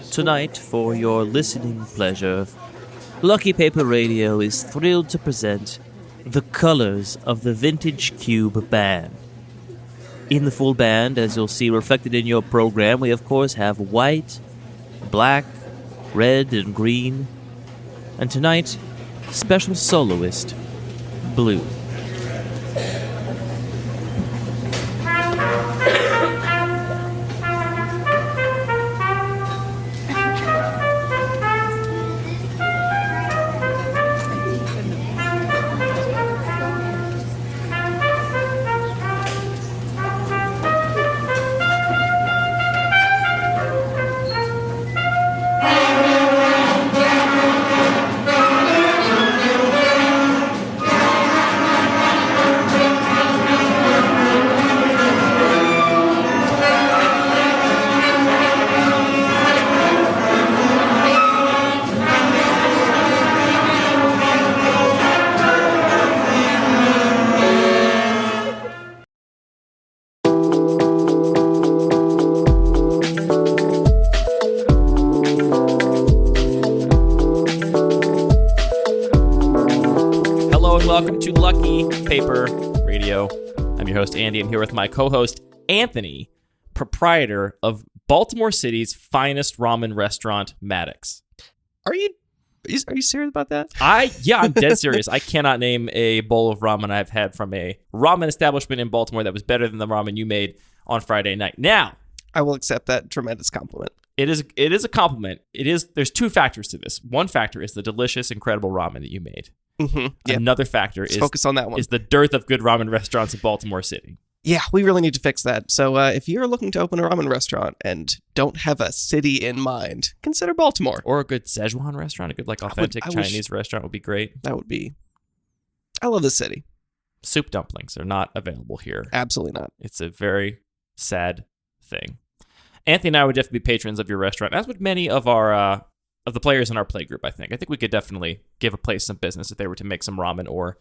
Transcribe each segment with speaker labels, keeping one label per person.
Speaker 1: Tonight, for your listening pleasure, Lucky Paper Radio is thrilled to present the colors of the Vintage Cube band. In the full band, as you'll see reflected in your program, we of course have white, black, red, and green. And tonight, special soloist, blue. Paper Radio. I'm your host, Andy. I'm here with my co-host, Anthony, proprietor of Baltimore City's finest ramen restaurant, Maddox.
Speaker 2: Are you serious about that?
Speaker 1: I'm dead serious. I cannot name a bowl of ramen I've had from a ramen establishment in Baltimore that was better than the ramen you made on Friday night. Now,
Speaker 2: I will accept that tremendous compliment.
Speaker 1: It is a compliment. There's two factors to this. One factor is the delicious, incredible ramen that you made.
Speaker 2: Mm-hmm. Yep.
Speaker 1: Another factor
Speaker 2: focus on that one.
Speaker 1: Is the dearth of good ramen restaurants in Baltimore City.
Speaker 2: Yeah, we really need to fix that. So if you're looking to open a ramen restaurant and don't have a city in mind, consider Baltimore.
Speaker 1: Or a good Szechuan restaurant, a good authentic Chinese restaurant would be great.
Speaker 2: That would be. I love the city.
Speaker 1: Soup dumplings are not available here.
Speaker 2: Absolutely not.
Speaker 1: It's a very sad thing. Anthony and I would definitely be patrons of your restaurant, as would many of our of the players in our play group, I think. I think we could definitely give a place some business if they were to make some ramen or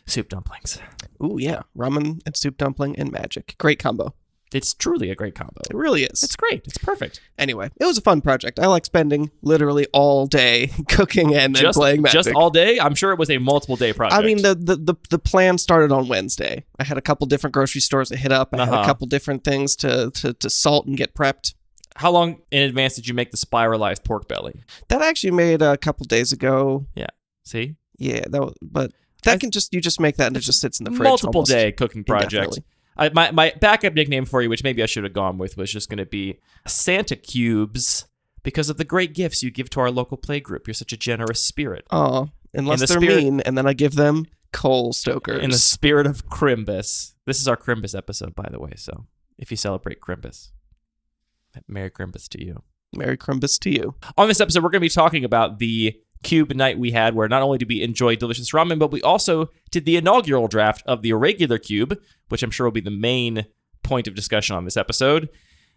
Speaker 1: soup dumplings.
Speaker 2: Ooh, yeah. Ramen and soup dumpling and magic. Great combo.
Speaker 1: It's truly a great combo.
Speaker 2: It really is.
Speaker 1: It's great. It's perfect.
Speaker 2: Anyway, it was a fun project. I like spending literally all day cooking and playing Magic.
Speaker 1: Just all day? I'm sure it was a multiple day project.
Speaker 2: I mean, the plan started on Wednesday. I had a couple different grocery stores to hit up. I had a couple different things to salt and get prepped.
Speaker 1: How long in advance did you make the spiralized pork belly?
Speaker 2: That I actually made a couple days ago.
Speaker 1: Yeah. See?
Speaker 2: Yeah, you just make that and it just sits in the fridge.
Speaker 1: Multiple day cooking project. My backup nickname for you, which maybe I should have gone with, was just going to be Santa Cubes, because of the great gifts you give to our local play group. You're such a generous spirit.
Speaker 2: Oh, unless they're mean, and then I give them coal stokers.
Speaker 1: In the spirit of Crimbus. This is our Crimbus episode, by the way, so if you celebrate Crimbus, Merry Crimbus to you.
Speaker 2: Merry Crimbus to you.
Speaker 1: On this episode, we're going to be talking about the Cube night we had, where not only did we enjoy delicious ramen, but we also did the inaugural draft of the Irregular Cube, which I'm sure will be the main point of discussion on this episode.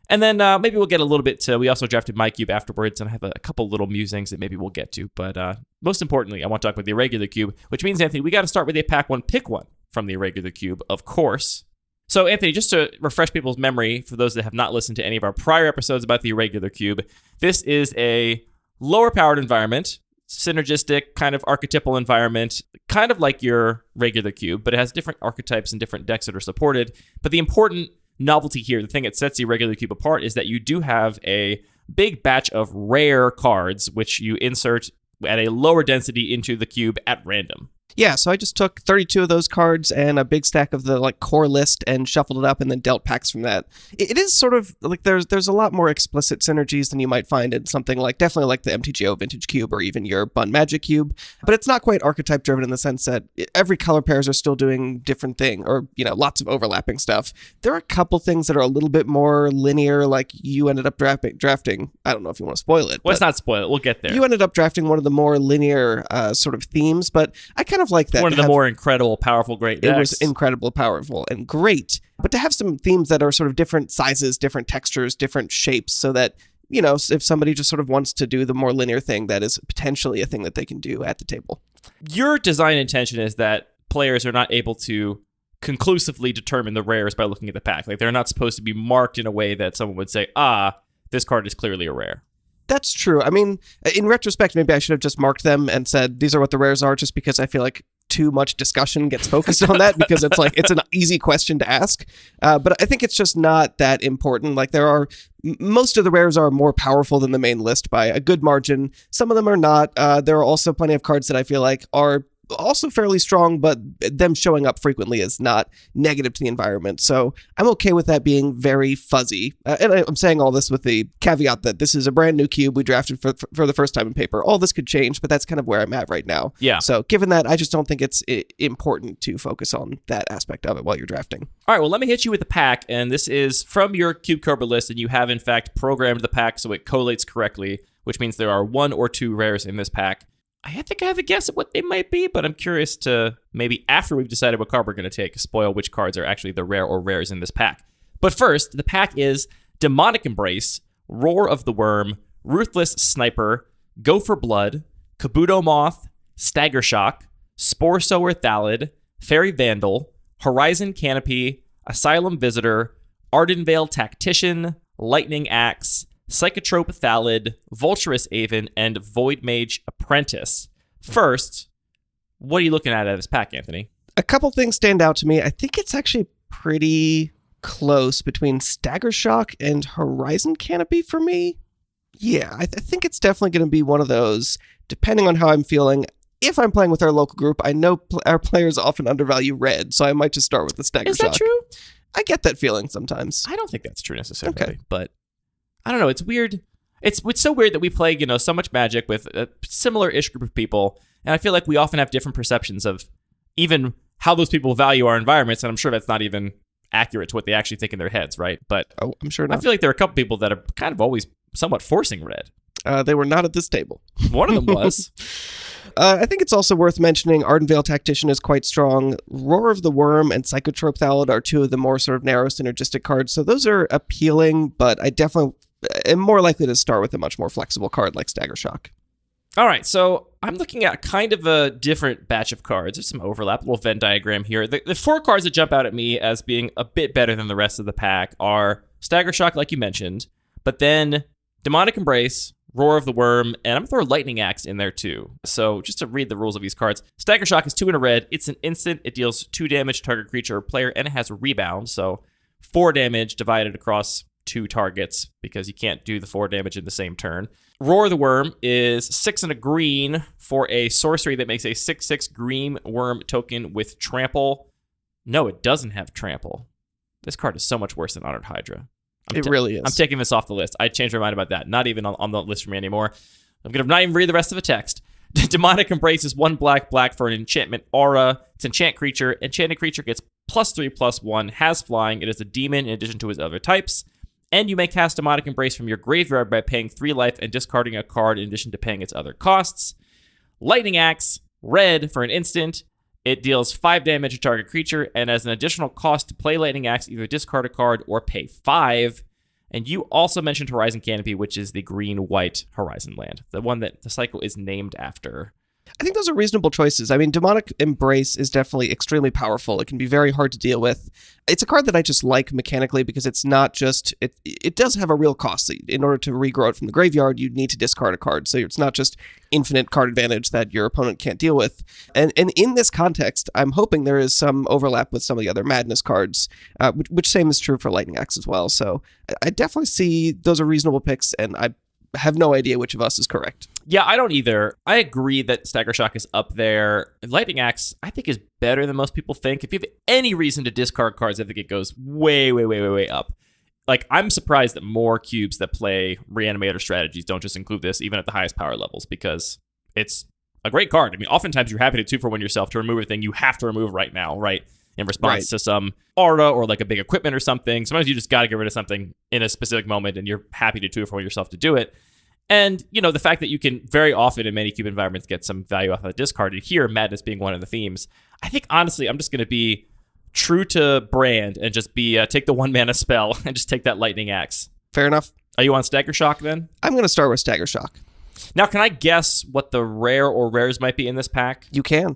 Speaker 1: And then maybe we'll get a little bit to, we also drafted my cube afterwards, and I have a couple little musings that maybe we'll get to. But most importantly, I want to talk about the Irregular Cube, which means, Anthony, we got to start with a pack one, pick one from the Irregular Cube, of course. So, Anthony, just to refresh people's memory, for those that have not listened to any of our prior episodes about the Irregular Cube, this is a lower-powered environment, synergistic kind of archetypal environment, kind of like your regular cube, but it has different archetypes and different decks that are supported. But the important novelty here, the thing that sets the Irregular Cube apart, is that you do have a big batch of rare cards, which you insert at a lower density into the cube at random.
Speaker 2: Yeah, so I just took 32 of those cards and a big stack of the core list and shuffled it up and then dealt packs from that. It is sort of like there's a lot more explicit synergies than you might find in something like definitely like the MTGO Vintage Cube or even your Bun Magic Cube, but it's not quite archetype driven in the sense that every color pairs are still doing different thing or lots of overlapping stuff. There are a couple things that are a little bit more linear, like you ended up drafting. I don't know if you want to spoil it.
Speaker 1: Let's not spoil it. We'll get there.
Speaker 2: You ended up drafting one of the more linear sort of themes, but I kind of like that.
Speaker 1: One of the more incredible, powerful, great decks.
Speaker 2: It was incredible, powerful, and great. But to have some themes that are sort of different sizes, different textures, different shapes, so that, if somebody just sort of wants to do the more linear thing, that is potentially a thing that they can do at the table.
Speaker 1: Your design intention is that players are not able to conclusively determine the rares by looking at the pack. Like, they're not supposed to be marked in a way that someone would say, this card is clearly a rare.
Speaker 2: That's true. I mean, in retrospect, maybe I should have just marked them and said these are what the rares are, just because I feel like too much discussion gets focused on that because it's like it's an easy question to ask. But I think it's just not that important. Like most of the rares are more powerful than the main list by a good margin. Some of them are not. There are also plenty of cards that I feel like are also fairly strong, but them showing up frequently is not negative to the environment. So I'm okay with that being very fuzzy. And I'm saying all this with the caveat that this is a brand new cube we drafted for the first time in paper. All this could change, but that's kind of where I'm at right now.
Speaker 1: Yeah.
Speaker 2: So given that, I just don't think it's important to focus on that aspect of it while you're drafting.
Speaker 1: All right, well, let me hit you with the pack, and this is from your Cube Cobra list, and you have, in fact, programmed the pack so it collates correctly, which means there are 1 or 2 rares in this pack. I think I have a guess at what they might be, but I'm curious to maybe after we've decided what card we're going to take, spoil which cards are actually the rare or rares in this pack. But first, the pack is Demonic Embrace, Roar of the Worm, Ruthless Sniper, Go for Blood, Kabuto Moth, Stagger Shock, Spore Sower Thallid, Fairy Vandal, Horizon Canopy, Asylum Visitor, Ardenvale Tactician, Lightning Axe, Psychotrope Thallid, Vulturous Aven, and Void Mage Apprentice. First, what are you looking at this pack, Anthony?
Speaker 2: A couple things stand out to me. I think it's actually pretty close between Stagger Shock and Horizon Canopy for me. Yeah, I think it's definitely going to be one of those, depending on how I'm feeling. If I'm playing with our local group, I know our players often undervalue red, so I might just start with the Stagger Shock.
Speaker 1: Is that true?
Speaker 2: I get that feeling sometimes.
Speaker 1: I don't think that's true necessarily, but I don't know. It's weird. It's so weird that we play, so much Magic with a similar-ish group of people, and I feel like we often have different perceptions of even how those people value our environments, and I'm sure that's not even accurate to what they actually think in their heads, right? But
Speaker 2: I'm sure not.
Speaker 1: I feel like there are a couple people that are kind of always somewhat forcing red.
Speaker 2: They were not at this table.
Speaker 1: One of them was.
Speaker 2: I think it's also worth mentioning Ardenvale Tactician is quite strong. Roar of the Worm and Psychotrope Thallid are 2 of the more sort of narrow synergistic cards, so those are appealing, but I definitely am more likely to start with a much more flexible card like Stagger Shock.
Speaker 1: All right, so I'm looking at kind of a different batch of cards. There's some overlap, a little Venn diagram here. The 4 cards that jump out at me as being a bit better than the rest of the pack are Stagger Shock, like you mentioned, but then Demonic Embrace, Roar of the Worm, and I'm going to throw Lightning Axe in there too. So just to read the rules of these cards, Stagger Shock is 2 in a red. It's an instant. It deals 2 damage to target creature or player, and it has Rebound, so 4 damage divided across 2 targets because you can't do the 4 damage in the same turn. Roar of the Worm is 6 and a green for a sorcery that makes a 6/6 green worm token with trample. No, it doesn't have trample. This card is so much worse than Honored Hydra.
Speaker 2: It really is.
Speaker 1: I'm taking this off the list. I changed my mind about that. Not even on the list for me anymore. I'm going to not even read the rest of the text. Demonic Embrace is 1 black for an enchantment aura. It's an enchant creature. Enchanted creature gets +3/+1, has flying. It is a demon in addition to its other types. And you may cast Demonic Embrace from your graveyard by paying 3 life and discarding a card in addition to paying its other costs. Lightning Axe, red for an instant. It deals 5 damage to target creature, and as an additional cost to play Lightning Axe, either discard a card or pay 5. And you also mentioned Horizon Canopy, which is the green-white Horizon land, the one that the cycle is named after.
Speaker 2: I think those are reasonable choices. I mean, Demonic Embrace is definitely extremely powerful. It can be very hard to deal with. It's a card that I just like mechanically because it's not just... It does have a real cost. In order to regrow it from the graveyard, you need to discard a card. So it's not just infinite card advantage that your opponent can't deal with. And in this context, I'm hoping there is some overlap with some of the other Madness cards, which same is true for Lightning Axe as well. So I definitely see those are reasonable picks, and I have no idea which of us is correct.
Speaker 1: Yeah, I don't either. I agree that Stagger Shock is up there. Lightning Axe, I think, is better than most people think. If you have any reason to discard cards, I think it goes way, way, way, way, way up. Like, I'm surprised that more cubes that play Reanimator strategies don't just include this, even at the highest power levels, because it's a great card. I mean, oftentimes you're happy to 2-for-1 yourself to remove a thing you have to remove right now, right? In response to some aura or like a big equipment or something. Sometimes you just got to get rid of something in a specific moment, and you're happy to 2-for-1 yourself to do it. And, the fact that you can very often in many cube environments get some value off of the discard, and here, Madness being one of the themes, I think, honestly, I'm just going to be true to brand and just be take the 1-mana spell and just take that Lightning Axe.
Speaker 2: Fair enough.
Speaker 1: Are you on Stagger Shock then?
Speaker 2: I'm going to start with Stagger Shock.
Speaker 1: Now, can I guess what the rare or rares might be in this pack?
Speaker 2: You can.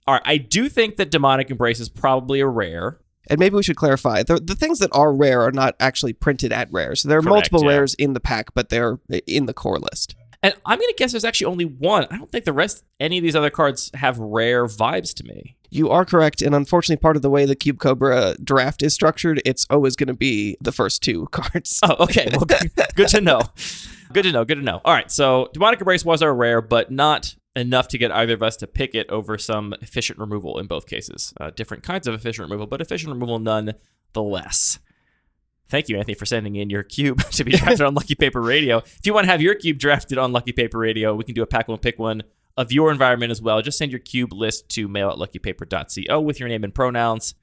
Speaker 1: All right, I do think that Demonic Embrace is probably a rare.
Speaker 2: And maybe we should clarify, the things that are rare are not actually printed at rare. So there are
Speaker 1: Correct,
Speaker 2: multiple
Speaker 1: yeah.
Speaker 2: rares in the pack, but they're in the core list.
Speaker 1: And I'm going to guess there's actually only one. I don't think any of these other cards have rare vibes to me.
Speaker 2: You are correct, and unfortunately, part of the way the Cube Cobra draft is structured, it's always going to be the first 2 cards.
Speaker 1: Oh, okay. Well, good to know. Good to know. All right, so Demonic Embrace was our rare, but not enough to get either of us to pick it over some efficient removal in both cases. Different kinds of efficient removal, but efficient removal nonetheless. Thank you, Anthony, for sending in your cube to be drafted on Lucky Paper Radio. If you want to have your cube drafted on Lucky Paper Radio, we can do a pack one, pick one of your environment as well. Just send your cube list to mail@luckypaper.co with your name and pronouns.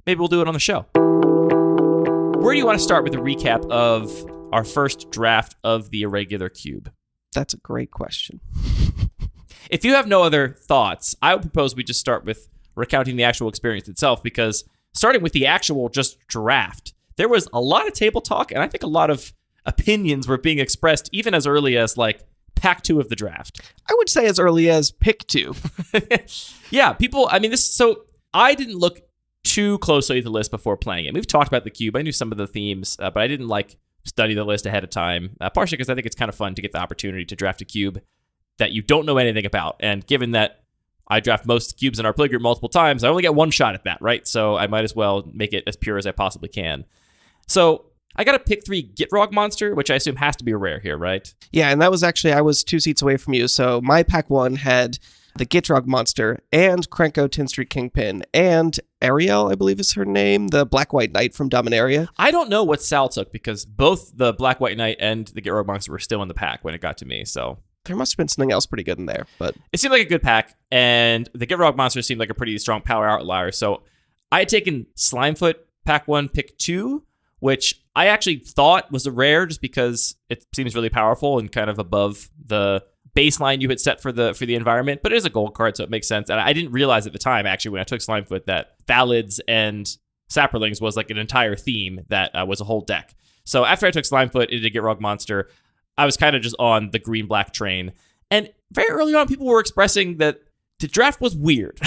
Speaker 1: Maybe we'll do it on the show. Where do you want to start with a recap of our first draft of the Irregular Cube?
Speaker 2: That's a great question.
Speaker 1: If you have no other thoughts, I would propose we just start with recounting the actual experience itself, because starting with the actual just draft, there was a lot of table talk, and I think a lot of opinions were being expressed even as early as like pack 2 of the draft.
Speaker 2: I would say as early as pick 2.
Speaker 1: Yeah, people, I mean, so I didn't look too closely at the list before playing it. We've talked about the cube. I knew some of the themes, but I didn't study the list ahead of time, partially because I think it's kind of fun to get the opportunity to draft a cube that you don't know anything about. And given that I draft most cubes in our playgroup multiple times, I only get one shot at that, right? So I might as well make it as pure as I possibly can. So I got a pick 3 Gitrog monster, which I assume has to be a rare here, right?
Speaker 2: Yeah, and that was actually, I was 2 seats away from you. So my pack 1 had the Gitrog monster and Krenko 10th Street Kingpin and Ariel, I believe is her name, the Black-White Knight from Dominaria.
Speaker 1: I don't know what Sal took, because both the Black-White Knight and the Gitrog monster were still in the pack when it got to me, so
Speaker 2: there must have been something else pretty good in there, but
Speaker 1: it seemed like a good pack, and the Gitrog monster seemed like a pretty strong power outlier. So I had taken Slimefoot pack 1, pick 2, which I actually thought was a rare just because it seems really powerful and kind of above the baseline you had set for the environment, but it is a gold card, so it makes sense. And I didn't realize at the time, actually, when I took Slimefoot, that Thalids and Saprolings was like an entire theme that was a whole deck. So after I took Slimefoot into Gitrog monster, I was kind of just on the green-black train. And very early on, people were expressing that the draft was weird.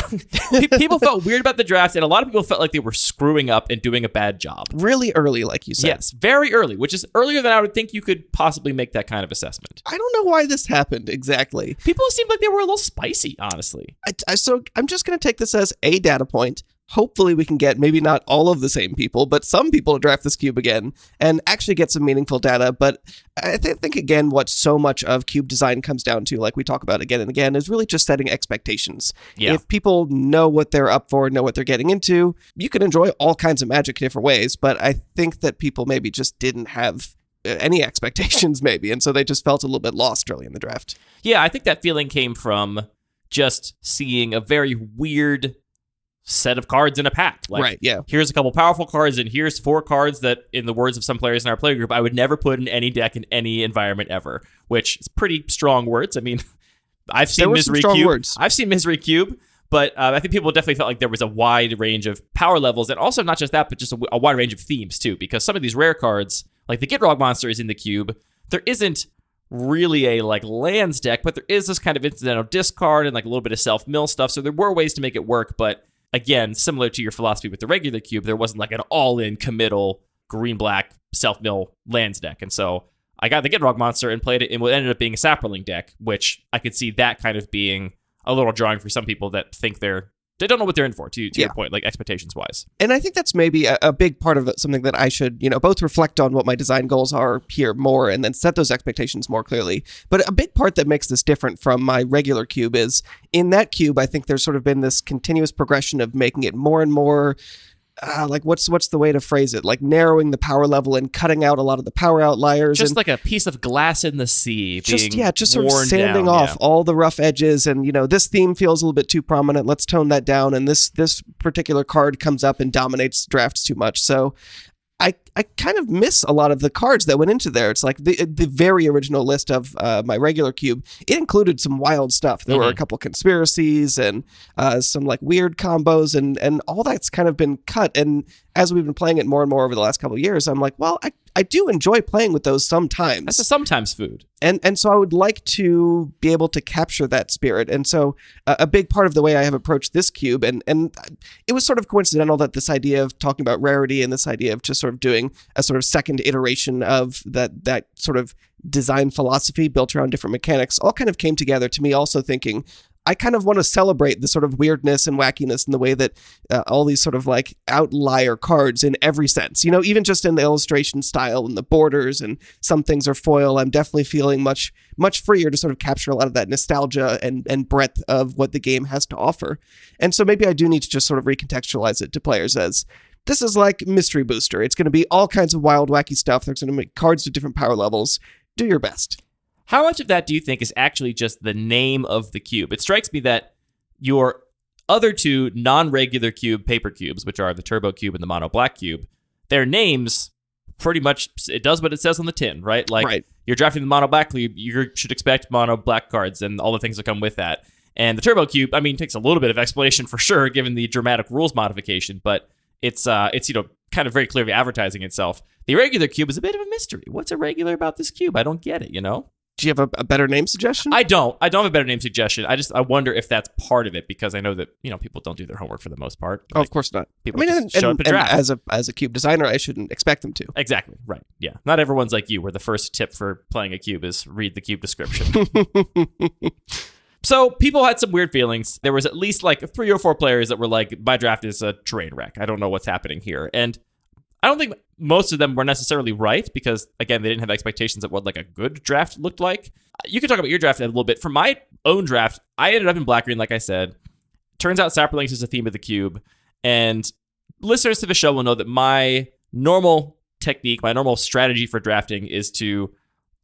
Speaker 1: People felt weird about the draft, and a lot of people felt like they were screwing up and doing a bad job.
Speaker 2: Really early, like you said.
Speaker 1: Yes, very early, which is earlier than I would think you could possibly make that kind of assessment.
Speaker 2: I don't know why this happened exactly.
Speaker 1: People seemed like they were a little spicy, honestly.
Speaker 2: So I'm just going to take this as a data point. Hopefully we can get maybe not all of the same people, but some people to draft this cube again and actually get some meaningful data. But I think again, what so much of cube design comes down to, like we talk about again and again, is really just setting expectations.
Speaker 1: Yeah.
Speaker 2: If people know what they're up for, know what they're getting into, you can enjoy all kinds of Magic in different ways. But I think that people maybe just didn't have any expectations maybe. And so they just felt a little bit lost early in the draft.
Speaker 1: Yeah, I think that feeling came from just seeing a very weird set of cards in a pack. Like,
Speaker 2: right, yeah.
Speaker 1: Here's a couple powerful cards, and here's 4 cards that, in the words of some players in our playgroup, I would never put in any deck in any environment ever, which is pretty strong words. I mean, I've seen Misery Cube.
Speaker 2: Words.
Speaker 1: I've seen Misery Cube, but I think people definitely felt like there was a wide range of power levels, and also not just that, but just a wide range of themes too, because some of these rare cards, like the Gitrog monster is in the cube, there isn't really a like lands deck, but there is this kind of incidental discard and like a little bit of self-mill stuff, so there were ways to make it work, but again, similar to your philosophy with the regular cube, there wasn't like an all-in committal green-black self-mill lands deck. And so I got the Gitrog monster and played it in what ended up being a Saproling deck, which I could see that kind of being a little drawing for some people that think they don't know what they're in for, to your point, like expectations-wise.
Speaker 2: And I think that's maybe a big part of it, something that I should, both reflect on what my design goals are here more and then set those expectations more clearly. But a big part that makes this different from my regular cube is in that cube, I think there's sort of been this continuous progression of making it more and more like what's the way to phrase it? Like narrowing the power level and cutting out a lot of the power outliers.
Speaker 1: Just
Speaker 2: and
Speaker 1: like a piece of glass in the sea.
Speaker 2: Just sort of
Speaker 1: worn
Speaker 2: sanding
Speaker 1: down,
Speaker 2: off all the rough edges. And, this theme feels a little bit too prominent. Let's tone that down. And this particular card comes up and dominates drafts too much. So I I kind of miss a lot of the cards that went into there. It's like the very original list of my regular cube. It included some wild stuff. There were a couple conspiracies and some like weird combos, and all that's kind of been cut. And as we've been playing it more and more over the last couple of years, I'm like, well, I do enjoy playing with those sometimes.
Speaker 1: That's a sometimes food.
Speaker 2: And so I would like to be able to capture that spirit. And so a big part of the way I have approached this cube, and it was sort of coincidental that this idea of talking about rarity and this idea of just sort of doing a sort of second iteration of that sort of design philosophy built around different mechanics all kind of came together to me also thinking, I kind of want to celebrate the sort of weirdness and wackiness in the way that all these sort of like outlier cards in every sense, even just in the illustration style and the borders, and some things are foil. I'm definitely feeling much freer to sort of capture a lot of that nostalgia and breadth of what the game has to offer. And so maybe I do need to just sort of recontextualize it to players as this is like Mystery Booster. It's going to be all kinds of wild, wacky stuff. There's going to be cards to different power levels. Do your best.
Speaker 1: How much of that do you think is actually just the name of the cube? It strikes me that your other two non-regular cube paper cubes, which are the Turbo Cube and the Mono Black Cube, their names pretty much, it does what it says on the tin, right? Like, You're drafting the Mono Black Cube, you should expect Mono Black cards and all the things that come with that. And the Turbo Cube, takes a little bit of explanation for sure, given the dramatic rules modification, but it's kind of very clearly advertising itself. The Irregular Cube is a bit of a mystery. What's irregular about this cube? I don't get it,
Speaker 2: Do you have a better name suggestion?
Speaker 1: I don't have a better name suggestion. I wonder if that's part of it, because I know that people don't do their homework for the most part.
Speaker 2: Oh, of course not.
Speaker 1: People just show up and draft.
Speaker 2: As a cube designer, I shouldn't expect them to.
Speaker 1: Exactly. Right. Yeah. Not everyone's like you, where the first tip for playing a cube is read the cube description. So people had some weird feelings. There was at least like 3 or 4 players that were like, my draft is a train wreck. I don't know what's happening here. And I don't think most of them were necessarily right, because, again, they didn't have expectations of what like a good draft looked like. You can talk about your draft a little bit. For my own draft, I ended up in black-green, like I said. Turns out Saprolinks is a theme of the cube. And listeners to the show will know that my normal technique, my normal strategy for drafting is to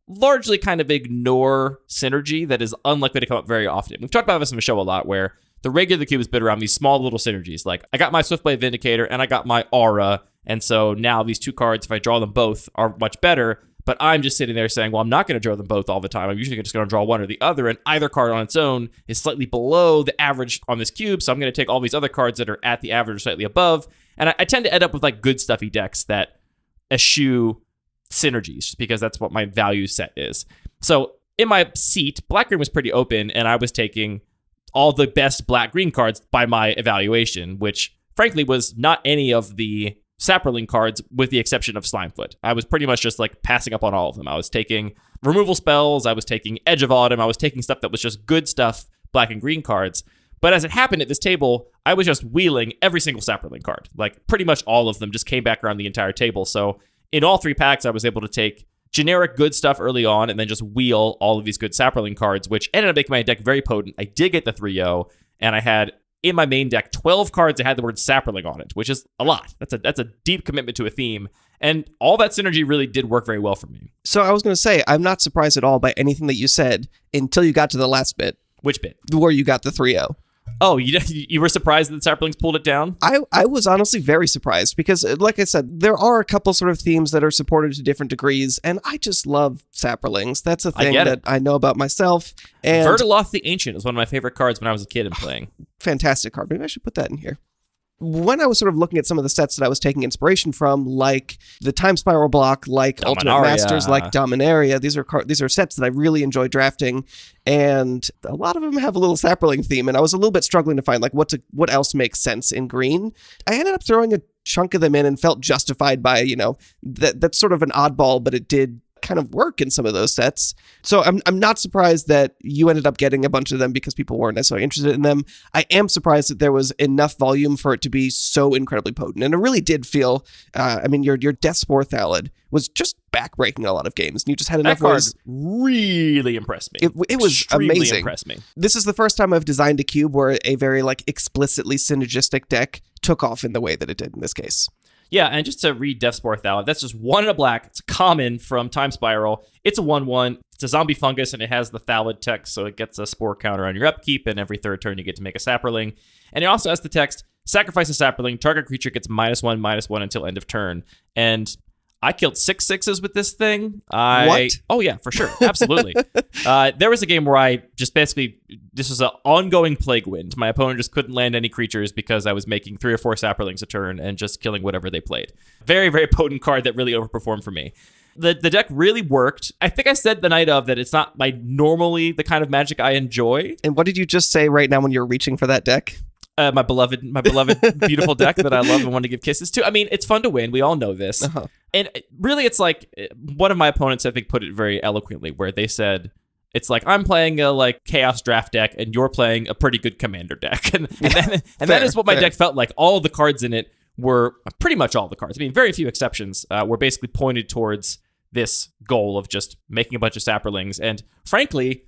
Speaker 1: largely kind of ignore synergy that is unlikely to come up very often. We've talked about this in the show a lot, where the regular cube is built around these small little synergies. Like, I got my Swiftblade Vindicator and I got my Aura, and so now these two cards, if I draw them both, are much better. But I'm just sitting there saying, well, I'm not going to draw them both all the time. I'm usually just going to draw one or the other, and either card on its own is slightly below the average on this cube, so I'm going to take all these other cards that are at the average or slightly above, and I tend to end up with like good stuffy decks that eschew synergies, just because that's what my value set is. So in my seat, black-green was pretty open, and I was taking all the best black-green cards by my evaluation, which frankly was not any of the Saproling cards, with the exception of Slimefoot. I was pretty much just like passing up on all of them. I was taking removal spells, I was taking Edge of Autumn, I was taking stuff that was just good stuff, black and green cards. But as it happened at this table, I was just wheeling every single Saproling card. Like, pretty much all of them just came back around the entire table. So in all 3 packs, I was able to take generic good stuff early on and then just wheel all of these good Saproling cards, which ended up making my deck very potent. I did get the 3-0, and I had in my main deck 12 cards that had the word Saproling on it, which is a lot. That's a deep commitment to a theme, and all that synergy really did work very well for me.
Speaker 2: So I was going to say, I'm not surprised at all by anything that you said until you got to the last bit.
Speaker 1: Which bit?
Speaker 2: Where you got the 3-0.
Speaker 1: Oh, you were surprised that the Saprolings pulled it down?
Speaker 2: I was honestly very surprised, because, like I said, there are a couple sort of themes that are supported to different degrees, and I just love Saprolings. That's a thing that I know about myself. And
Speaker 1: Vertiloth the Ancient is one of my favorite cards when I was a kid and playing.
Speaker 2: Fantastic card. Maybe I should put that in here. When I was sort of looking at some of the sets that I was taking inspiration from, like the Time Spiral block, like
Speaker 1: Dominaria.
Speaker 2: Ultimate Masters, like Dominaria, these are sets that I really enjoy drafting, and a lot of them have a little Saproling theme, and I was a little bit struggling to find like what else makes sense in green. I ended up throwing a chunk of them in and felt justified by, that's sort of an oddball, but it did kind of work in some of those sets. So I'm not surprised that you ended up getting a bunch of them because people weren't necessarily interested in them. I am surprised that there was enough volume for it to be so incredibly potent. And it really did feel, your Death Spore Thallid was just backbreaking a lot of games. And you just had enough
Speaker 1: ways. Really impressed me.
Speaker 2: It was amazing.
Speaker 1: Impressed me.
Speaker 2: This is the first time I've designed a cube where a very explicitly synergistic deck took off in the way that it did in this case.
Speaker 1: Yeah, and just to read Death Spore Thallid, that's just 1 in a black. It's a common from Time Spiral. It's a 1/1. It's a zombie fungus, and it has the Thallid text, so it gets a spore counter on your upkeep, and every 3rd turn you get to make a Saproling. And it also has the text, sacrifice a Saproling, target creature gets -1/-1 until end of turn. And I killed 6 6s with this thing.
Speaker 2: What?
Speaker 1: Oh, yeah, for sure. Absolutely. There was a game where I just basically, this was an ongoing plague wind. My opponent just couldn't land any creatures because I was making 3 or 4 Saprolings a turn and just killing whatever they played. Very, very potent card that really overperformed for me. The deck really worked. I think I said the night of that it's not normally the kind of Magic I enjoy.
Speaker 2: And what did you just say right now when you're reaching for that deck?
Speaker 1: My beloved, beautiful deck that I love and want to give kisses to. I mean, it's fun to win. We all know this.
Speaker 2: Uh-huh.
Speaker 1: And really, it's like one of my opponents, I think, put it very eloquently, where they said, it's like I'm playing a chaos draft deck and you're playing a pretty good commander deck. And that is what my deck felt like. All the cards in it were pretty much all the cards. I mean, very few exceptions were basically pointed towards this goal of just making a bunch of Saprolings. And frankly,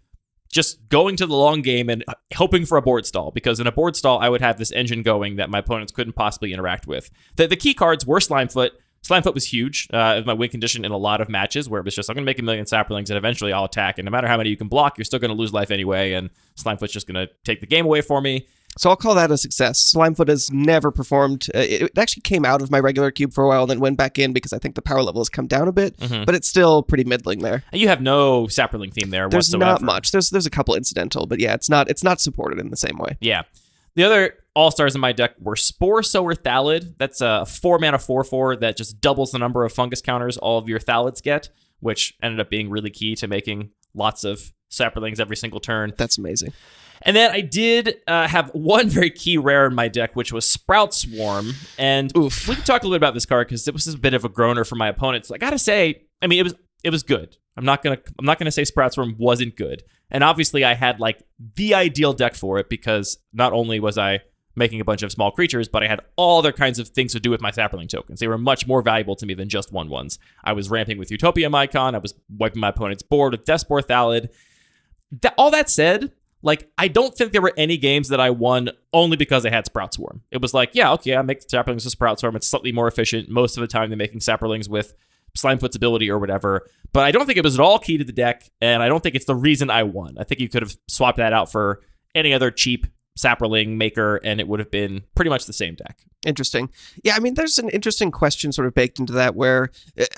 Speaker 1: just going to the long game and hoping for a board stall, because in a board stall, I would have this engine going that my opponents couldn't possibly interact with. The key cards were Slimefoot. Slimefoot was huge. It was my win condition in a lot of matches where it was just, I'm going to make a million Saprolings and eventually I'll attack. And no matter how many you can block, you're still going to lose life anyway. And Slimefoot's just going to take the game away for me.
Speaker 2: So I'll call that a success. Slimefoot has never performed. It actually came out of my regular cube for a while and then went back in because I think the power level has come down a bit, but it's still pretty middling there.
Speaker 1: And you have no Saproling theme there
Speaker 2: There's
Speaker 1: whatsoever.
Speaker 2: Not much. There's a couple incidental, but yeah, it's not supported in the same way.
Speaker 1: Yeah. The other all-stars in my deck were Spore Sower Thallid. That's a 4-mana 4/4 that just doubles the number of fungus counters all of your Thalids get, which ended up being really key to making lots of Saprolings every single turn.
Speaker 2: That's amazing.
Speaker 1: And then I did have one very key rare in my deck, which was Sprout Swarm. And we can talk a little bit about this card because it was a bit of a groaner for my opponents. I gotta say, I mean, it was good. I'm not gonna say Sprout Swarm wasn't good. And obviously, I had the ideal deck for it because not only was I making a bunch of small creatures, but I had all other kinds of things to do with my Saproling tokens. They were much more valuable to me than just 1/1s. I was ramping with Utopia Mycon. I was wiping my opponent's board with Deathspore Thallid. All that said, I don't think there were any games that I won only because I had Sprout Swarm. It was yeah, okay, I make Saprolings with Sprout Swarm. It's slightly more efficient most of the time than making Saprolings with Slimefoot's ability or whatever. But I don't think it was at all key to the deck, and I don't think it's the reason I won. I think you could have swapped that out for any other cheap Saproling maker, and it would have been pretty much the same deck.
Speaker 2: Interesting. Yeah, I mean, there's an interesting question sort of baked into that where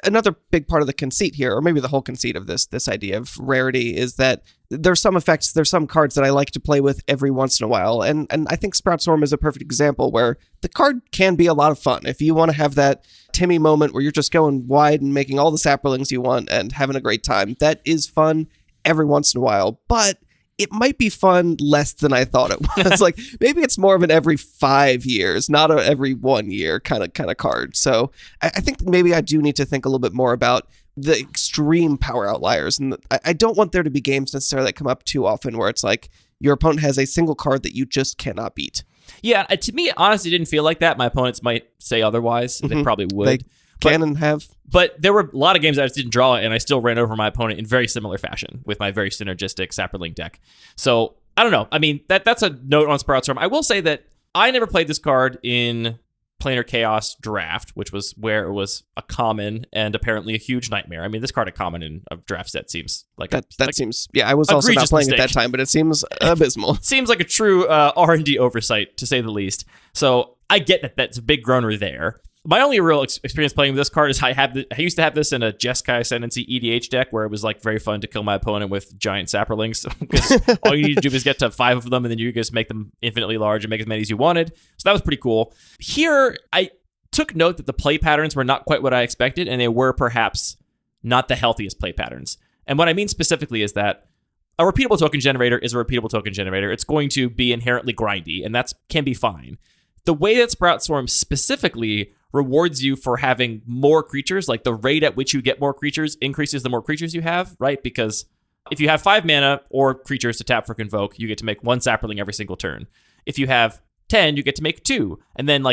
Speaker 2: another big part of the conceit here, or maybe the whole conceit of this idea of rarity, is that there's some effects, there's some cards that I like to play with every once in a while. And I think Sprout Swarm is a perfect example where the card can be a lot of fun. If you want to have that Timmy moment where you're just going wide and making all the Saprolings you want and having a great time, that is fun every once in a while. But it might be fun less than I thought it was. Maybe it's more of an every 5 years, not a every 1 year kind of card. So I think maybe I do need to think a little bit more about the extreme power outliers. And I don't want there to be games necessarily that come up too often where it's your opponent has a single card that you just cannot beat.
Speaker 1: Yeah, to me, it honestly didn't feel like that. My opponents might say otherwise. They probably would.
Speaker 2: They can and have.
Speaker 1: But there were a lot of games I just didn't draw, and I still ran over my opponent in very similar fashion with my very synergistic Saproling deck. So, I don't know. I mean, that's a note on Sprout Storm. I will say that I never played this card in Planar Chaos Draft, which was where it was a common and apparently a huge nightmare. I mean, this card a common in a draft set seems like
Speaker 2: that seems. Yeah, I was also not playing
Speaker 1: mistake.
Speaker 2: at that time, but it seems abysmal.
Speaker 1: Seems like a true R&D oversight, to say the least. So I get that that's a big groaner there. My only real experience playing with this card is I used to have this in a Jeskai Ascendancy EDH deck where it was very fun to kill my opponent with giant Saprolings. Because all you need to do is get to 5 of them and then you just make them infinitely large and make as many as you wanted. So that was pretty cool. Here, I took note that the play patterns were not quite what I expected, and they were perhaps not the healthiest play patterns. And what I mean specifically is that a repeatable token generator is a repeatable token generator. It's going to be inherently grindy, and that can be fine. The way that Sprout Swarm specifically rewards you for having more creatures, the rate at which you get more creatures increases the more creatures you have, right? Because if you have 5 mana or creatures to tap for Convoke, you get to make 1 Saproling every single turn. If you have 10, you get to make 2. And then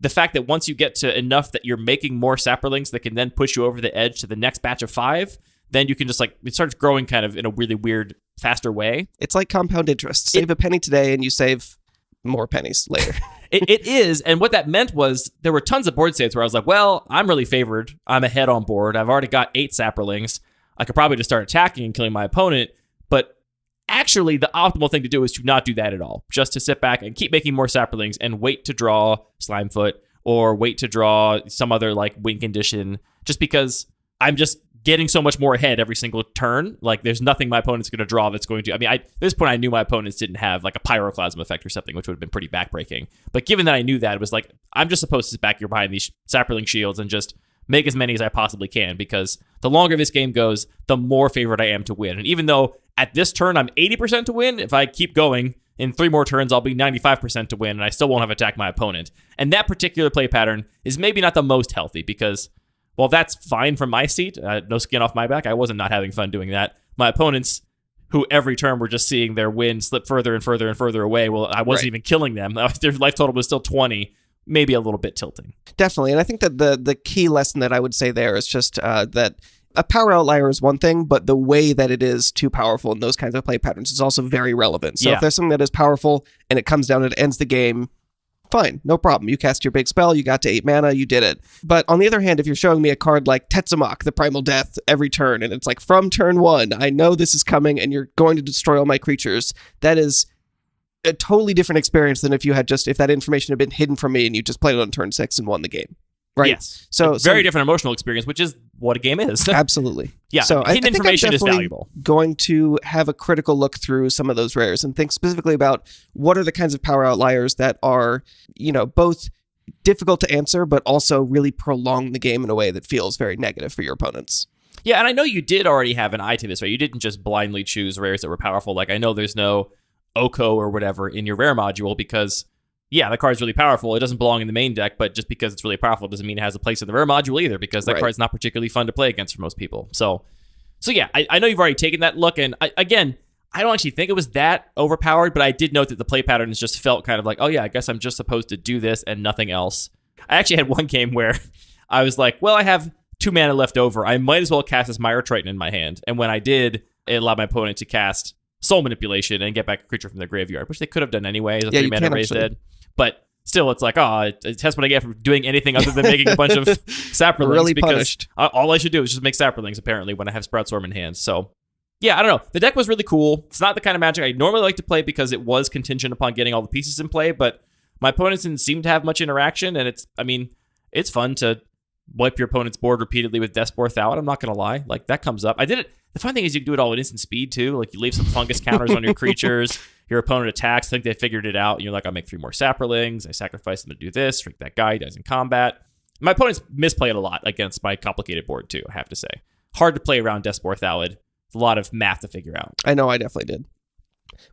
Speaker 1: the fact that once you get to enough that you're making more Saprolings that can then push you over the edge to the next batch of 5, then you can just it starts growing kind of in a really weird, faster way.
Speaker 2: It's like compound interest. Save a penny today and you save more pennies later.
Speaker 1: It is, and what that meant was there were tons of board states where I was well, I'm really favored. I'm ahead on board. I've already got 8 Saprolings. I could probably just start attacking and killing my opponent, but actually the optimal thing to do is to not do that at all. Just to sit back and keep making more Saprolings and wait to draw Slimefoot or wait to draw some other win condition just because I'm just getting so much more ahead every single turn. Like, there's nothing my opponent's going to draw that's going to... I mean, at this point, I knew my opponents didn't have, like, a pyroclasm effect or something, which would have been pretty backbreaking. But given that I knew that, it was like, I'm just supposed to sit back here behind these Saproling shields and just make as many as I possibly can, because the longer this game goes, the more favored I am to win. And even though at this turn I'm 80% to win, if I keep going, in 3 more turns, I'll be 95% to win, and I still won't have attacked my opponent. And that particular play pattern is maybe not the most healthy, because... well, that's fine from my seat. No skin off my back. I wasn't not having fun doing that. My opponents, who every turn were just seeing their win slip further and further and further away, well, I wasn't even killing them. Their life total was still 20, maybe a little bit tilting.
Speaker 2: Definitely. And I think that the key lesson that I would say there is just that a power outlier is one thing, but the way that it is too powerful in those kinds of play patterns is also very relevant. So if there's something that is powerful and it comes down and it ends the game, fine, no problem. You cast your big spell, you got to 8 mana, you did it. But on the other hand, if you're showing me a card like Tetzamok, the Primal Death, every turn, and it's like, from turn 1, I know this is coming and you're going to destroy all my creatures, that is a totally different experience than if that information had been hidden from me and you just played it on turn 6 and won the game. Right?
Speaker 1: Yes. So very different emotional experience, which is what a game is.
Speaker 2: Absolutely.
Speaker 1: Yeah.
Speaker 2: So
Speaker 1: hidden information is valuable.
Speaker 2: Going to have a critical look through some of those rares and think specifically about what are the kinds of power outliers that are, both difficult to answer, but also really prolong the game in a way that feels very negative for your opponents.
Speaker 1: Yeah, and I know you did already have an eye to this, right? You didn't just blindly choose rares that were powerful. Like, I know there's no Oko or whatever in your rare module because... yeah, the card's really powerful. It doesn't belong in the main deck, but just because it's really powerful doesn't mean it has a place in the rare module either, because that card's not particularly fun to play against for most people. So yeah, I know you've already taken that look, and I don't actually think it was that overpowered, but I did note that the play patterns just felt kind of like, oh yeah, I guess I'm just supposed to do this and nothing else. I actually had one game where I was like, well, I have 2 mana left over. I might as well cast this Myra Triton in my hand. And when I did, it allowed my opponent to cast Soul Manipulation and get back a creature from their graveyard, which they could have done anyway as a 3 mana raise dead. But still, it's like, that's what I get for doing anything other than making a bunch of Saprolings.
Speaker 2: Really
Speaker 1: because
Speaker 2: punished.
Speaker 1: All I should do is just make Saprolings, apparently, when I have Sprout Storm in hand. So, yeah, I don't know. The deck was really cool. It's not the kind of Magic I normally like to play because it was contingent upon getting all the pieces in play, but my opponents didn't seem to have much interaction, and it's fun to wipe your opponent's board repeatedly with Deathspore Thallid. I'm not going to lie. Like, that comes up. I did it. The fun thing is you can do it all at instant speed, too. Like, you leave some fungus counters on your creatures. Your opponent attacks. I think they figured it out. And you're like, I'll make 3 more Saprolings. I sacrifice them to do this. Trick that guy. He dies in combat. My opponents misplayed a lot against my complicated board, too, I have to say. Hard to play around Deathspore Thallid. A lot of math to figure out.
Speaker 2: I know, I definitely did.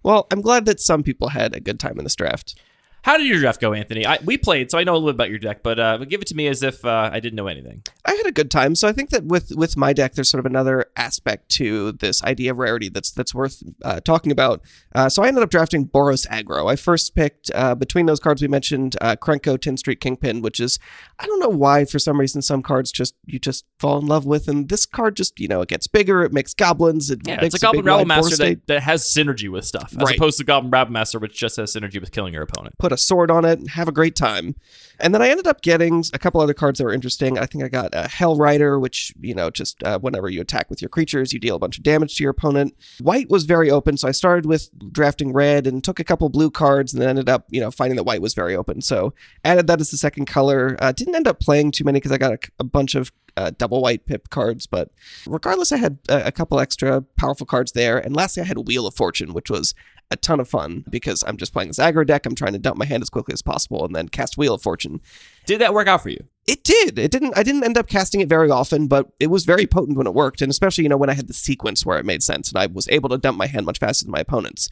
Speaker 2: Well, I'm glad that some people had a good time in this draft.
Speaker 1: How did your draft go, Anthony? We played, so I know a little bit about your deck, but give it to me as if I didn't know anything.
Speaker 2: I had a good time. So I think that with my deck, there's sort of another aspect to this idea of rarity that's worth talking about. So I ended up drafting Boros Aggro. I first picked, between those cards we mentioned, Krenko, Tin Street Kingpin, which is, I don't know why, for some reason, some cards you just fall in love with. And this card just, it gets bigger. It makes goblins.
Speaker 1: It's a Goblin Rabble Master that has synergy with stuff, as opposed to Goblin Rabble Master, which just has synergy with killing your opponent.
Speaker 2: Put a sword on it and have a great time. And then I ended up getting a couple other cards that were interesting. I think I got a Hell Rider, which, just whenever you attack with your creatures, you deal a bunch of damage to your opponent. White was very open, so I started with drafting red and took a couple blue cards and then ended up, finding that white was very open. So added that as the second color. Didn't end up playing too many because I got a bunch of double white pip cards, but regardless, I had a couple extra powerful cards there. And lastly, I had Wheel of Fortune, which was a ton of fun because I'm just playing this aggro deck. I'm trying to dump my hand as quickly as possible and then cast Wheel of Fortune.
Speaker 1: Did that work out for you?
Speaker 2: It did. I didn't end up casting it very often, but it was very potent when it worked. And especially, when I had the sequence where it made sense and I was able to dump my hand much faster than my opponents.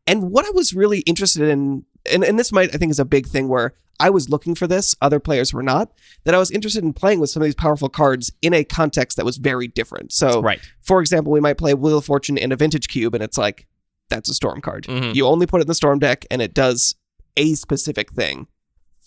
Speaker 2: And what I was really interested in, and this I think is a big thing where I was looking for this, other players were not, that I was interested in playing with some of these powerful cards in a context that was very different. So, for example, we might play Wheel of Fortune in a Vintage Cube and it's like, that's a Storm card. Mm-hmm. You only put it in the Storm deck and it does a specific thing.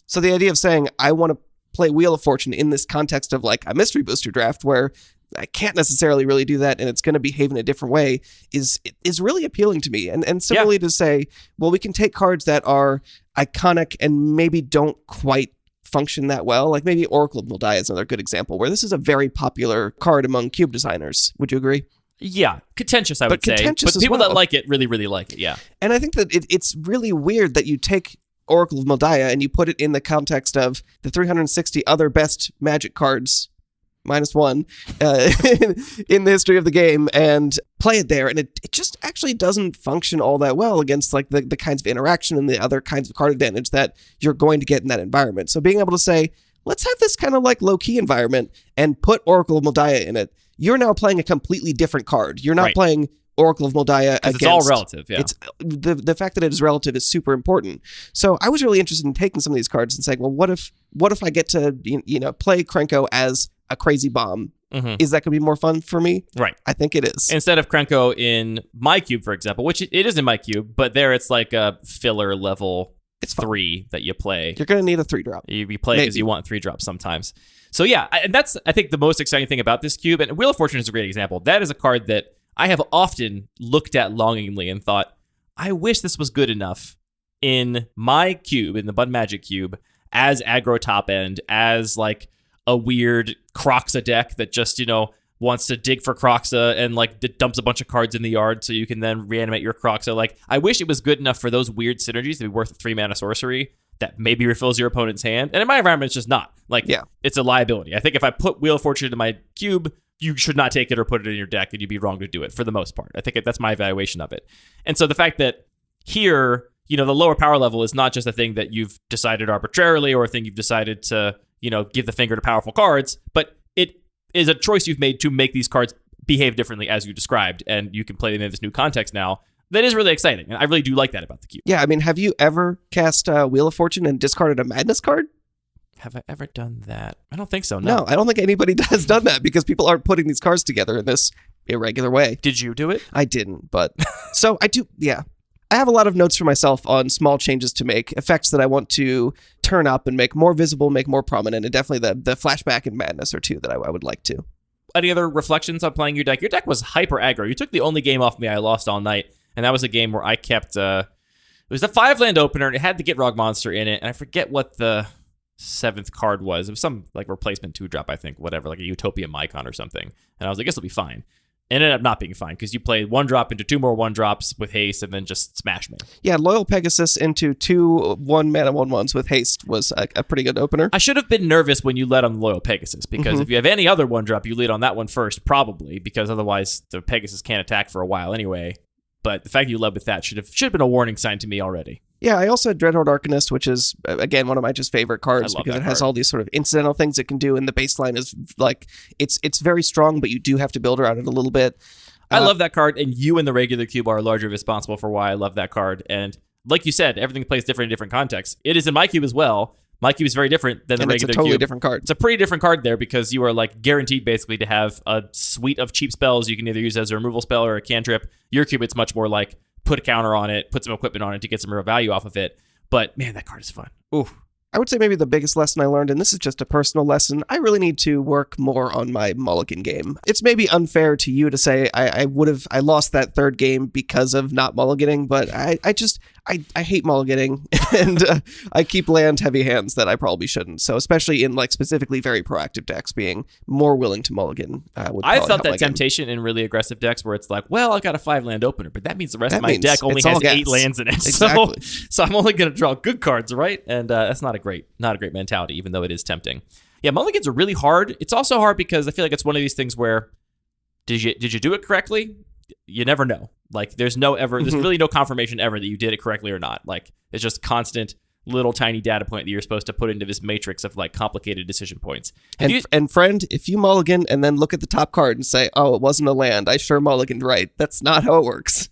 Speaker 2: So the idea of saying, I want to play Wheel of Fortune in this context of like a Mystery Booster draft where I can't necessarily really do that and it's going to behave in a different way is really appealing to me. And similarly to say, well, we can take cards that are iconic and maybe don't quite function that well. Like maybe Oracle of Mul-Daya is another good example where this is a very popular card among cube designers. Would you agree?
Speaker 1: Yeah, contentious, I would say. But people that like it really, really like it, yeah.
Speaker 2: And I think that it's really weird that you take Oracle of Mul-Daya and you put it in the context of the 360 other best Magic cards -1 in the history of the game and play it there. And it just actually doesn't function all that well against like the kinds of interaction and the other kinds of card advantage that you're going to get in that environment. So being able to say, let's have this kind of like low-key environment and put Oracle of Moldiah in it. You're now playing a completely different card. You're not playing Oracle of Moldiah against...
Speaker 1: It's all relative, yeah.
Speaker 2: It's, the fact that it is relative is super important. So I was really interested in taking some of these cards and saying, well, what if I get to play Krenko as a crazy bomb? Mm-hmm. Is that going to be more fun for me?
Speaker 1: Right.
Speaker 2: I think it is.
Speaker 1: Instead of Krenko in my cube, for example, which it is in my cube, but there it's like a filler level 3 that you play.
Speaker 2: You're going to need a 3-drop.
Speaker 1: You play because you want 3 drops sometimes. So yeah, and that's, I think, the most exciting thing about this cube. And Wheel of Fortune is a great example. That is a card that I have often looked at longingly and thought, I wish this was good enough in my cube, in the Bud Magic cube, as aggro top end, as like a weird Kroxa deck that just, wants to dig for Kroxa and like dumps a bunch of cards in the yard so you can then reanimate your Kroxa. Like, I wish it was good enough for those weird synergies to be worth a 3-mana sorcery that maybe refills your opponent's hand. And in my environment, it's just not. Like, it's a liability. I think if I put Wheel of Fortune into my cube, you should not take it or put it in your deck, and you'd be wrong to do it for the most part. I think that's my evaluation of it. And so the fact that here, the lower power level is not just a thing that you've decided arbitrarily or a thing you've decided to, give the finger to powerful cards, but it is a choice you've made to make these cards behave differently as you described, and you can play them in this new context now. That is really exciting, and I really do like that about the cube.
Speaker 2: Yeah, I mean, have you ever cast Wheel of Fortune and discarded a Madness card?
Speaker 1: Have I ever done that? I don't think so,
Speaker 2: No, I don't think anybody has done that because people aren't putting these cards together in this irregular way.
Speaker 1: Did you do it?
Speaker 2: I didn't, but... So I do, yeah. I have a lot of notes for myself on small changes to make, effects that I want to turn up and make more visible, make more prominent, and definitely the Flashback and Madness are two that I would like to.
Speaker 1: Any other reflections on playing your deck? Your deck was hyper aggro. You took the only game off me I lost all night, and that was a game where I kept... it was a 5-land opener, and it had the Gitrog monster in it, and I forget what the 7th card was. It was some like replacement 2-drop, I think, whatever, like a Utopia Mycon or something. And I was like, this will be fine. It ended up not being fine because you played 1-drop into 2 more 1-drops with haste and then just smash me.
Speaker 2: Yeah, Loyal Pegasus into 2 1-mana 1/1s with haste was a pretty good opener.
Speaker 1: I should have been nervous when you led on the Loyal Pegasus because if you have any other 1-drop, you lead on that one first, probably, because otherwise the Pegasus can't attack for a while anyway. But the fact you led with that should have been a warning sign to me already.
Speaker 2: Yeah, I also had Dreadhorde Arcanist, which is, again, one of my just favorite cards because it has all these sort of incidental things it can do, and the baseline is, like, it's very strong, but you do have to build around it a little bit.
Speaker 1: I love that card, and you and the regular cube are largely responsible for why I love that card. And like you said, everything plays different in different contexts. It is in my cube as well. My cube is very different than the regular cube.
Speaker 2: It's a totally different card.
Speaker 1: It's a pretty different card there because you are like guaranteed basically to have a suite of cheap spells you can either use as a removal spell or a cantrip. Your cube, it's much more like put a counter on it, put some equipment on it to get some real value off of it. But man, that card is fun. Ooh.
Speaker 2: I would say maybe the biggest lesson I learned, and this is just a personal lesson, I really need to work more on my mulligan game. It's maybe unfair to you to say I lost that third game because of not mulliganing, but I hate mulliganing, and I keep land heavy hands that I probably shouldn't. So especially in like specifically very proactive decks, being more willing to mulligan would
Speaker 1: I felt that temptation in really aggressive decks where it's like, well, I got a 5-land opener, but that means the rest of my deck only has 8 lands in it.
Speaker 2: Exactly.
Speaker 1: So I'm only going to draw good cards, right? And that's not a great mentality, even though it is tempting. Yeah, mulligans are really hard. It's also hard because I feel like it's one of these things where did you do it correctly? You never know. Like there's really no confirmation ever that you did it correctly or not. Like it's just constant little tiny data point that you're supposed to put into this matrix of like complicated decision points.
Speaker 2: And friend, if you mulligan and then look at the top card and say, oh, it wasn't a land, I sure mulliganed right. That's not how it works.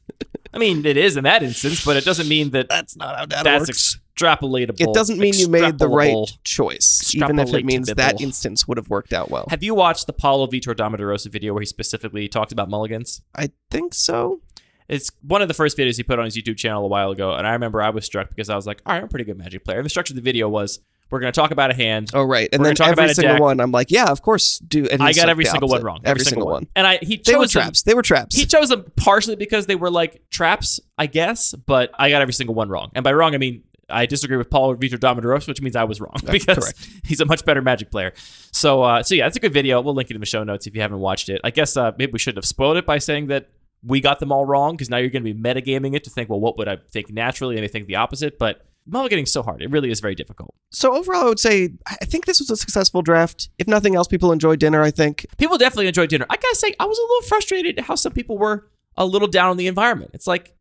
Speaker 1: I mean, it is in that instance, but it doesn't mean that
Speaker 2: that's not how data works.
Speaker 1: That's extrapolatable.
Speaker 2: It doesn't mean you made the right choice, even if it means that instance would have worked out well.
Speaker 1: Have you watched the Paulo Vitor Damaderosa video where he specifically talked about mulligans?
Speaker 2: I think so.
Speaker 1: It's one of the first videos he put on his YouTube channel a while ago, and I remember I was struck because I was like, all right, I'm a pretty good Magic player. And the structure of the video was, we're going to talk about a hand.
Speaker 2: Oh, right. And then every single one, I'm like, yeah, of course. And
Speaker 1: I got every single one wrong.
Speaker 2: Every single one.
Speaker 1: And
Speaker 2: they were traps. They were traps.
Speaker 1: He chose them partially because they were like traps, I guess, but I got every single one wrong. And by wrong, I mean, I disagree with Paulo Vitor Damaderosa, which means I was wrong because he's a much better Magic player. So yeah, it's a good video. We'll link it in the show notes if you haven't watched it. I guess maybe we shouldn't have spoiled it by saying that we got them all wrong because now you're going to be metagaming it to think, well, what would I think naturally? And they think the opposite. But mulliganing so hard. It really is very difficult.
Speaker 2: So overall, I would say I think this was a successful draft. If nothing else, people enjoyed dinner, I think.
Speaker 1: People definitely enjoyed dinner. I gotta say, I was a little frustrated at how some people were a little down on the environment. It's like,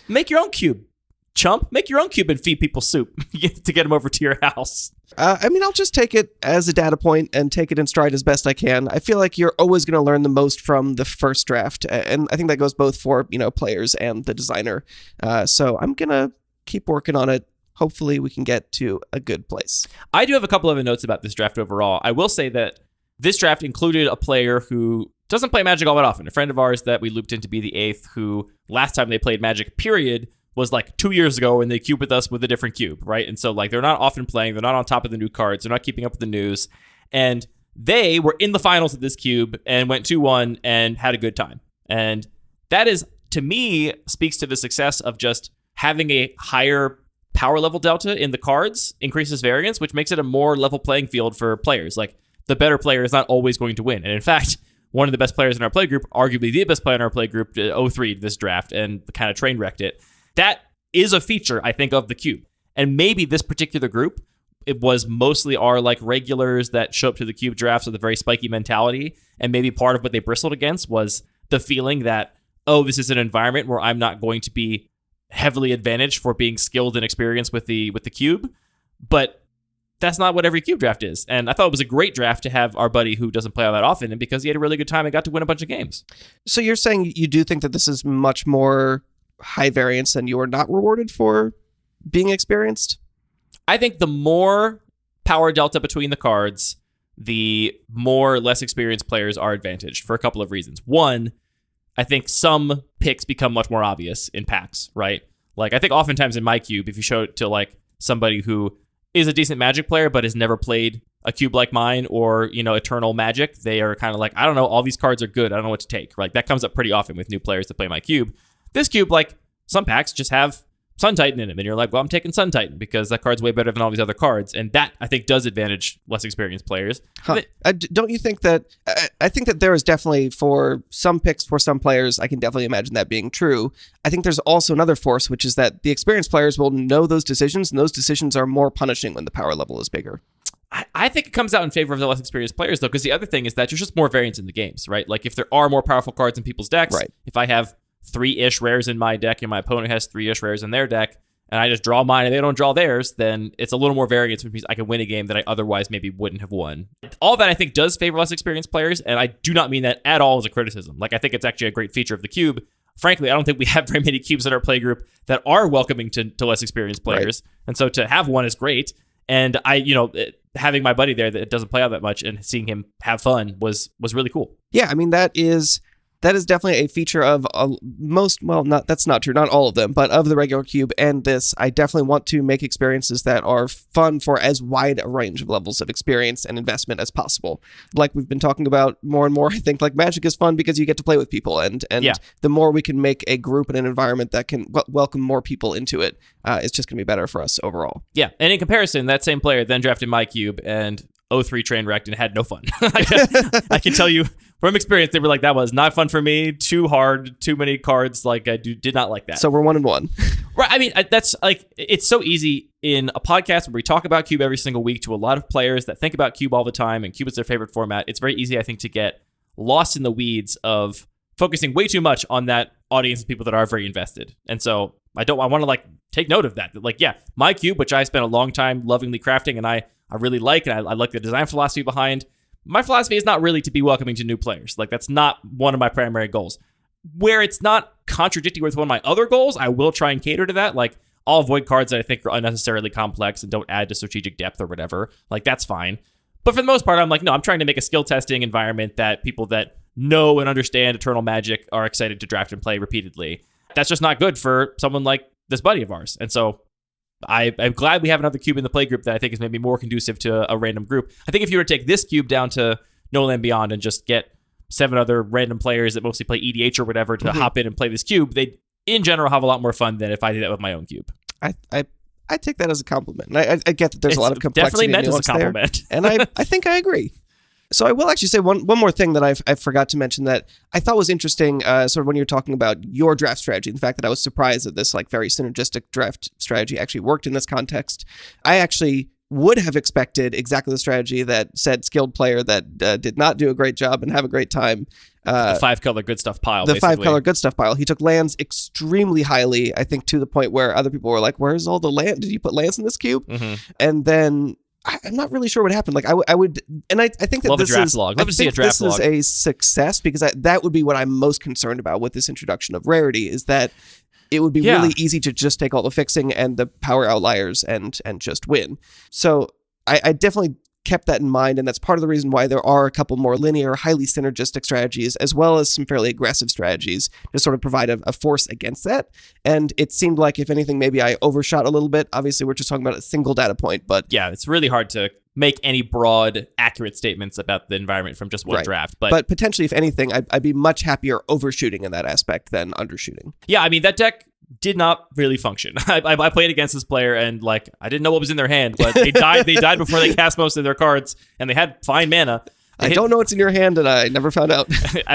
Speaker 1: make your own cube, chump. Make your own cube and feed people soup to get them over to your house.
Speaker 2: I mean, I'll just take it as a data point and take it in stride as best I can. I feel like you're always going to learn the most from the first draft. And I think that goes both for, players and the designer. So I'm going to keep working on it. Hopefully we can get to a good place.
Speaker 1: I do have a couple of notes about this draft overall. I will say that this draft included a player who doesn't play Magic all that often. A friend of ours that we looped in to be the 8th, who last time they played Magic, period, was like 2 years ago, and they cubed with us with a different cube, right? And so like they're not often playing, they're not on top of the new cards, they're not keeping up with the news, and they were in the finals of this cube and went 2-1 and had a good time. And that is, to me, speaks to the success of just having a higher power level delta in the cards, increases variance, which makes it a more level playing field for players. Like, the better player is not always going to win. And in fact, one of the best players in our play group, arguably the best player in our play group, 0-3 this draft and kind of train wrecked it. That is a feature, I think, of the cube. And maybe this particular group, it was mostly our like regulars that show up to the cube drafts with a very spiky mentality. And maybe part of what they bristled against was the feeling that, oh, this is an environment where I'm not going to be heavily advantaged for being skilled and experienced with the cube. But that's not what every cube draft is. And I thought it was a great draft to have our buddy who doesn't play all that often, and because he had a really good time and got to win a bunch of games.
Speaker 2: So you're saying you do think that this is much more high variance and you are not rewarded for being experienced?
Speaker 1: I think the more power delta between the cards, the more less experienced players are advantaged for a couple of reasons. One, I think some picks become much more obvious in packs, right? Like, I think oftentimes in my cube, if you show it to like somebody who is a decent Magic player but has never played a cube like mine or, Eternal Magic, they are kind of like, I don't know, all these cards are good, I don't know what to take. Like, that comes up pretty often with new players that play my cube. This cube, like, some packs just have Sun Titan in them, and you're like, well, I'm taking Sun Titan because that card's way better than all these other cards, and that, I think, does advantage less experienced players.
Speaker 2: Huh. Don't you think that... I think that there is definitely, for some picks, for some players, I can definitely imagine that being true. I think there's also another force, which is that the experienced players will know those decisions, and those decisions are more punishing when the power level is bigger.
Speaker 1: I think it comes out in favor of the less experienced players, though, because the other thing is that there's just more variance in the games, right? Like, if there are more powerful cards in people's decks,
Speaker 2: right.
Speaker 1: If I have 3-ish rares in my deck and my opponent has 3-ish rares in their deck, and I just draw mine and they don't draw theirs, then it's a little more variance, which means I can win a game that I otherwise maybe wouldn't have won. All that I think does favor less experienced players, and I do not mean that at all as a criticism. Like, I think it's actually a great feature of the cube. Frankly, I don't think we have very many cubes in our play group that are welcoming to less experienced players. Right. And so to have one is great. And having my buddy there that doesn't play all that much and seeing him have fun was really cool.
Speaker 2: Yeah, I mean, that is definitely a feature of that's not true, not all of them, but of the regular cube and this. I definitely want to make experiences that are fun for as wide a range of levels of experience and investment as possible. Like we've been talking about more and more, I think like Magic is fun because you get to play with people, and yeah. The more we can make a group and an environment that can welcome more people into it, it's just going to be better for us overall. Yeah,
Speaker 1: and in comparison, that same player then drafted my cube and 0-3 train wrecked and had no fun. I can tell you from experience, they were like, that was not fun for me, too hard, too many cards, like I did not like that.
Speaker 2: So we're 1-1.
Speaker 1: Right, I mean, that's like, it's so easy in a podcast where we talk about Cube every single week to a lot of players that think about Cube all the time, and Cube is their favorite format. It's very easy, I think, to get lost in the weeds of focusing way too much on that audience of people that are very invested. And so I want to like take note of that. Like, yeah, my Cube, which I spent a long time lovingly crafting, and I really like, and I like the design philosophy behind. My philosophy is not really to be welcoming to new players. Like, that's not one of my primary goals. Where it's not contradicting with one of my other goals, I will try and cater to that. Like, I'll avoid cards that I think are unnecessarily complex and don't add to strategic depth or whatever. Like, that's fine. But for the most part, I'm like, no, I'm trying to make a skill testing environment that people that know and understand Eternal Magic are excited to draft and play repeatedly. That's just not good for someone like this buddy of ours. And so I'm glad we have another cube in the play group that I think is maybe more conducive to a random group. I think if you were to take this cube down to No Land Beyond and just get 7 other random players that mostly play EDH or whatever to hop in and play this cube, they'd, in general, have a lot more fun than if I did that with my own cube.
Speaker 2: I take that as a compliment. And I get that there's a lot of complexity
Speaker 1: definitely meant
Speaker 2: and
Speaker 1: as a compliment.
Speaker 2: There, and I think I agree. So I will actually say one more thing that I forgot to mention that I thought was interesting, sort of when you're talking about your draft strategy, the fact that I was surprised that this like very synergistic draft strategy actually worked in this context. I actually would have expected exactly the strategy that said skilled player that did not do a great job and have a great time.
Speaker 1: The 5-color good stuff pile.
Speaker 2: The 5-color good stuff pile. He took lands extremely highly, I think, to the point where other people were like, "Where's all the land? Did you put lands in this cube?"
Speaker 1: Mm-hmm.
Speaker 2: And then I'm not really sure what happened. Like I would, and I think that
Speaker 1: love
Speaker 2: this
Speaker 1: a draft
Speaker 2: is
Speaker 1: log. Love to see a draft log.
Speaker 2: This is a success because that would be what I'm most concerned about with this introduction of rarity is that it would be really easy to just take all the fixing and the power outliers and just win. So I definitely kept that in mind, and that's part of the reason why there are a couple more linear, highly synergistic strategies, as well as some fairly aggressive strategies to sort of provide a force against that. And it seemed like, if anything, maybe I overshot a little bit. Obviously, we're just talking about a single data point, but
Speaker 1: yeah, it's really hard to make any broad, accurate statements about the environment from just one draft.
Speaker 2: But potentially, if anything, I'd be much happier overshooting in that aspect than undershooting.
Speaker 1: Yeah, I mean, that deck did not really function. I played against this player and like I didn't know what was in their hand, but they died before they cast most of their cards, and they had fine mana.
Speaker 2: I don't know what's in your hand, and I never found out.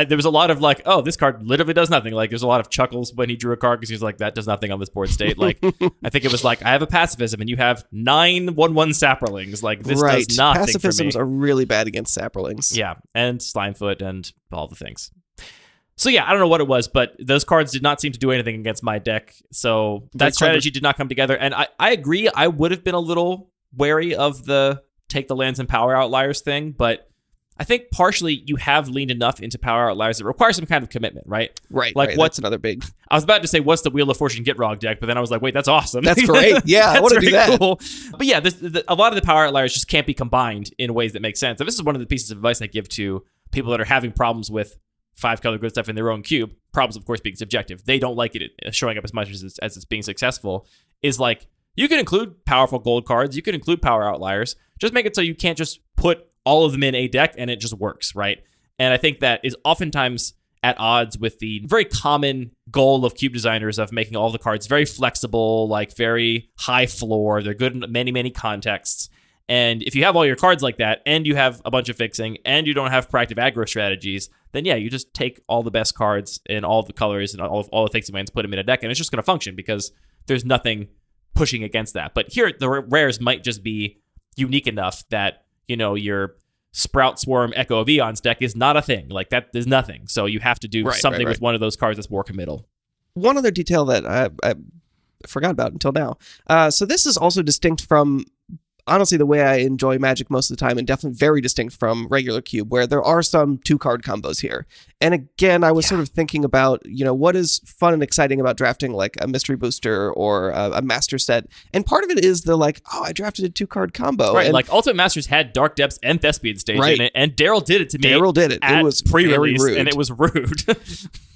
Speaker 1: There was a lot of like, oh, this card literally does nothing. Like there's a lot of chuckles when he drew a card because he's like, that does nothing on this board state. Like I think it was like, I have a pacifism and you have 9 1/1 saprolings. Like this does nothing
Speaker 2: Pacifisms
Speaker 1: for me.
Speaker 2: are really bad against saprolings.
Speaker 1: Yeah, and Slimefoot and all the things. So yeah, I don't know what it was, but those cards did not seem to do anything against my deck. So that strategy did not come together. And I agree, I would have been a little wary of the take the lands and power outliers thing, but I think partially you have leaned enough into power outliers that require some kind of commitment, right?
Speaker 2: Right.
Speaker 1: Like
Speaker 2: what's another big...
Speaker 1: I was about to say, what's the Wheel of Fortune Get Rog deck? But then I was like, wait, that's awesome.
Speaker 2: That's great. Yeah, I want to do that.
Speaker 1: Cool. But yeah, a lot of the power outliers just can't be combined in ways that make sense. And this is one of the pieces of advice I give to people that are having problems with 5-color good stuff in their own cube. Problems, of course, being subjective. They don't like it showing up as much as it's being successful. Is like, you can include powerful gold cards. You can include power outliers. Just make it so you can't just put all of them in a deck and it just works, right? And I think that is oftentimes at odds with the very common goal of cube designers of making all the cards very flexible, like very high floor. They're good in many, many contexts. And if you have all your cards like that, and you have a bunch of fixing, and you don't have proactive aggro strategies, then yeah, you just take all the best cards in all the colors and all the fixing lands, put them in a deck, and it's just going to function because there's nothing pushing against that. But here, the rares might just be unique enough that, you know, your Sprout Swarm Echo of Eons deck is not a thing. Like, that is nothing. So you have to do something with one of those cards that's more committal.
Speaker 2: One other detail that I forgot about until now. So this is also distinct from, honestly, the way I enjoy Magic most of the time, and definitely very distinct from regular Cube, where there are some 2-card combos here. And again, I was sort of thinking about, you know, what is fun and exciting about drafting like a mystery booster or a master set. And part of it is the like, oh, I drafted a 2-card combo.
Speaker 1: Right,
Speaker 2: and
Speaker 1: like Ultimate Masters had Dark Depths and Thespian Stage in it, and Daryl did it to me.
Speaker 2: Daryl did it. It was pre-release, very rude.
Speaker 1: And it was rude.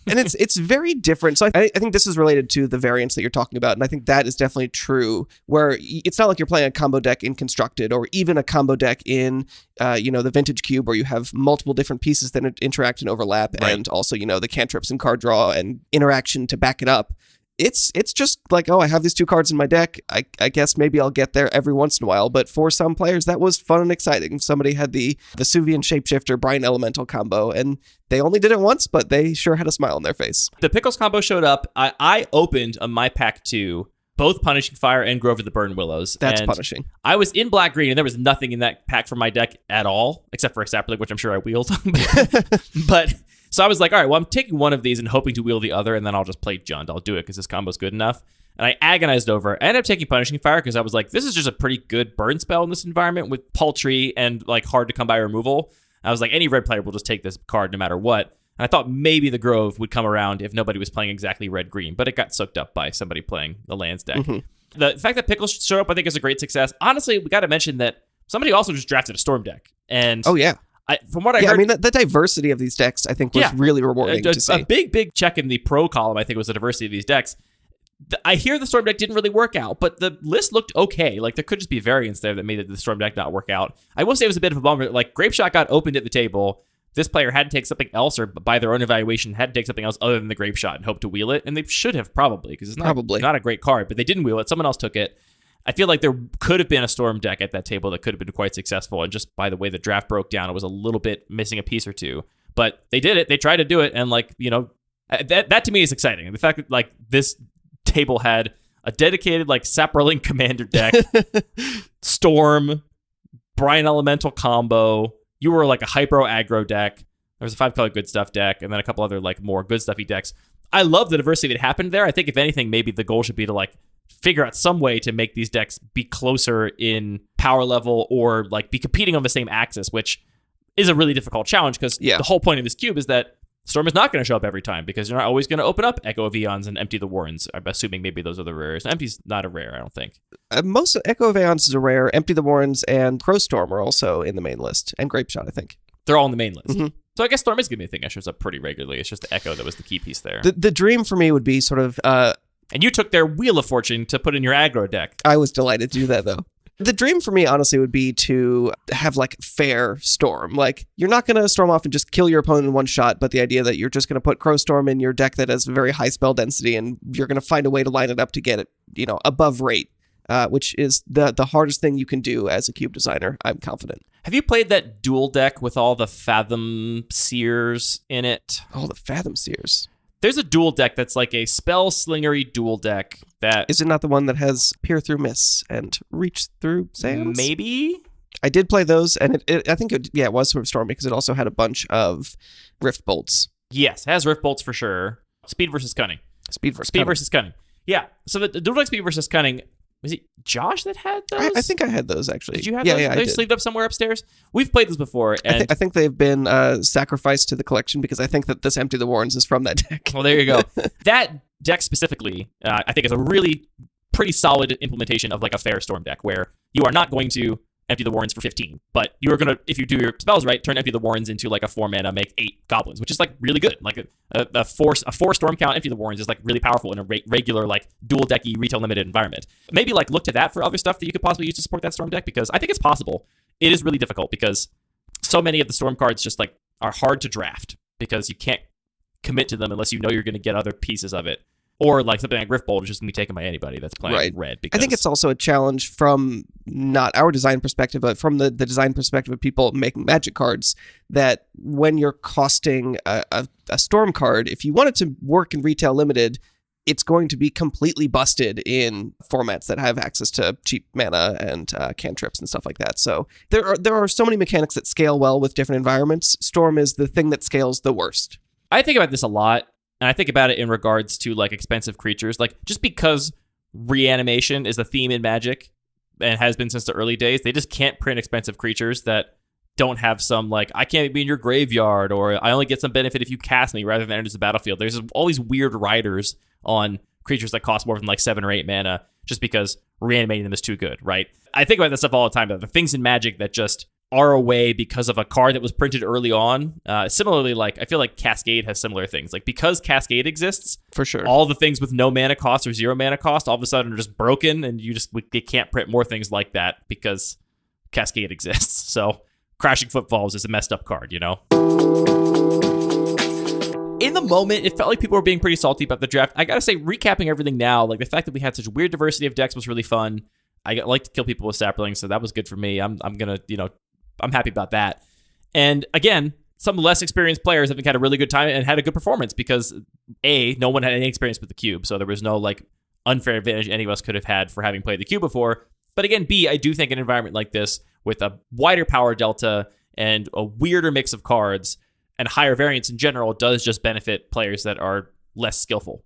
Speaker 2: And it's very different. So I think this is related to the variance that you're talking about. And I think that is definitely true, where it's not like you're playing a combo deck in Constructed or even a combo deck in, the Vintage Cube, where you have multiple different pieces that interact and overlap. Right. And also, you know, the cantrips and card draw and interaction to back it up. It's just like, oh, I have these 2 cards in my deck. I guess maybe I'll get there every once in a while. But for some players, that was fun and exciting. Somebody had the Vesuvian Shapeshifter Brine Elemental combo, and they only did it once, but they sure had a smile on their face.
Speaker 1: The Pickles combo showed up. I opened on my pack 2 both Punishing Fire and Grove of the Burn Willows.
Speaker 2: That's punishing.
Speaker 1: I was in black-green, and there was nothing in that pack for my deck at all, except for a Sapling, which I'm sure I wheeled. But so I was like, all right, well, I'm taking one of these and hoping to wheel the other, and then I'll just play Jund. I'll do it because this combo's good enough. And I agonized over it. I ended up taking Punishing Fire because I was like, this is just a pretty good burn spell in this environment with paltry and like hard to come by removal. I was like, any red player will just take this card no matter what. And I thought maybe the Grove would come around if nobody was playing exactly red-green, but it got soaked up by somebody playing the lands deck. Mm-hmm. The fact that Pickles showed up, I think, is a great success. Honestly, we got to mention that somebody also just drafted a Storm deck. And
Speaker 2: oh, yeah.
Speaker 1: From what I heard...
Speaker 2: I mean, the diversity of these decks, I think, was really rewarding to see.
Speaker 1: A big check in the pro column, I think, was the diversity of these decks. I hear the Storm deck didn't really work out, but the list looked okay. Like, there could just be variance there that made the Storm deck not work out. I will say it was a bit of a bummer. Like, Grape Shot got opened at the table. This player had to take something else, or by their own evaluation, had to take something else other than the Grape Shot and hope to wheel it. And they should have probably, because it's not a great card, but they didn't wheel it. Someone else took it. I feel like there could have been a Storm deck at that table that could have been quite successful. And just by the way the draft broke down, it was a little bit missing a piece or two. But they did it. They tried to do it. And that to me is exciting. The fact that this table had a dedicated Saproling Commander deck, Storm, Brian Elemental combo. You were a Hypro aggro deck. There was a 5-color good stuff deck, and then a couple other more good stuffy decks. I love the diversity that happened there. I think if anything, maybe the goal should be to figure out some way to make these decks be closer in power level or be competing on the same axis, which is a really difficult challenge because the whole point of this cube is that Storm is not going to show up every time because you're not always going to open up Echo of Eons and Empty the Warrens. I'm assuming maybe those are the rares. Empty's not a rare, I don't think.
Speaker 2: Most Echo of Eons is a rare. Empty the Warrens and Crowstorm are also in the main list. And Grapeshot, I think.
Speaker 1: They're all in the main list.
Speaker 2: Mm-hmm.
Speaker 1: So I guess Storm is going to be a thing that shows up pretty regularly. It's just the Echo that was the key piece there.
Speaker 2: The dream for me would be sort of...
Speaker 1: and you took their Wheel of Fortune to put in your aggro deck.
Speaker 2: I was delighted to do that, though. The dream for me, honestly, would be to have fair Storm. You're not going to storm off and just kill your opponent in one shot, but the idea that you're just going to put Crowstorm in your deck that has very high spell density and you're going to find a way to line it up to get it, above rate, which is the hardest thing you can do as a cube designer, I'm confident.
Speaker 1: Have you played that dual deck with all the Fathom Seers in it?
Speaker 2: Oh, the Fathom Seers.
Speaker 1: There's a dual deck that's a spell slingery dual deck that...
Speaker 2: Is it not the one that has Peer Through Mists and Reach Through Sands?
Speaker 1: Maybe?
Speaker 2: I did play those, and I think it was sort of Stormy because it also had a bunch of Rift Bolts.
Speaker 1: Yes, it has Rift Bolts for sure. Speed versus Cunning.
Speaker 2: Speed versus Cunning.
Speaker 1: Yeah, so the dual deck Speed versus Cunning... Was it Josh that had those?
Speaker 2: I think I had those, actually.
Speaker 1: Did you have those?
Speaker 2: Yeah,
Speaker 1: They sleeved up somewhere upstairs? We've played this before. And
Speaker 2: I think they've been sacrificed to the collection because I think that this Empty the Warrens is from that deck.
Speaker 1: Well, there you go. That deck specifically, I think is a really pretty solid implementation of a fair Storm deck where you are not going to Empty the Warrens for 15, but you are going to, if you do your spells right, turn Empty the Warrens into a 4-mana, make 8 goblins, which is really good. A 4 Storm count Empty the Warrens is really powerful in a regular dual decky retail limited environment. Maybe look to that for other stuff that you could possibly use to support that Storm deck because I think it's possible. It is really difficult because so many of the Storm cards just are hard to draft because you can't commit to them unless you know you're going to get other pieces of it. Or something like Rift Bolt is just going to be taken by anybody that's playing red. Because
Speaker 2: I think it's also a challenge from not our design perspective, but from the design perspective of people making Magic cards, that when you're costing a Storm card, if you want it to work in retail limited, it's going to be completely busted in formats that have access to cheap mana and cantrips and stuff like that. So there are so many mechanics that scale well with different environments. Storm is the thing that scales the worst.
Speaker 1: I think about this a lot. And I think about it in regards to expensive creatures. Just because reanimation is a theme in Magic and has been since the early days, they just can't print expensive creatures that don't have some I can't be in your graveyard or I only get some benefit if you cast me rather than enter the battlefield. There's all these weird riders on creatures that cost more than 7 or 8 mana just because reanimating them is too good, right? I think about this stuff all the time, but the things in Magic that just are away because of a card that was printed early on. Similarly, I feel like Cascade has similar things. Because Cascade exists,
Speaker 2: for sure,
Speaker 1: all the things with no mana cost or 0 mana cost all of a sudden are just broken, and you can't print more things like that because Cascade exists. So Crashing Footfalls is a messed up card, In the moment, it felt like people were being pretty salty about the draft. I gotta say, recapping everything now, the fact that we had such a weird diversity of decks was really fun. I like to kill people with saplings, so that was good for me. I'm gonna, I'm happy about that. And again, some less experienced players have had a really good time and had a good performance because no one had any experience with the cube, so there was no unfair advantage any of us could have had for having played the cube before. But again, B, I do think an environment like this with a wider power delta and a weirder mix of cards and higher variance in general does just benefit players that are less skillful.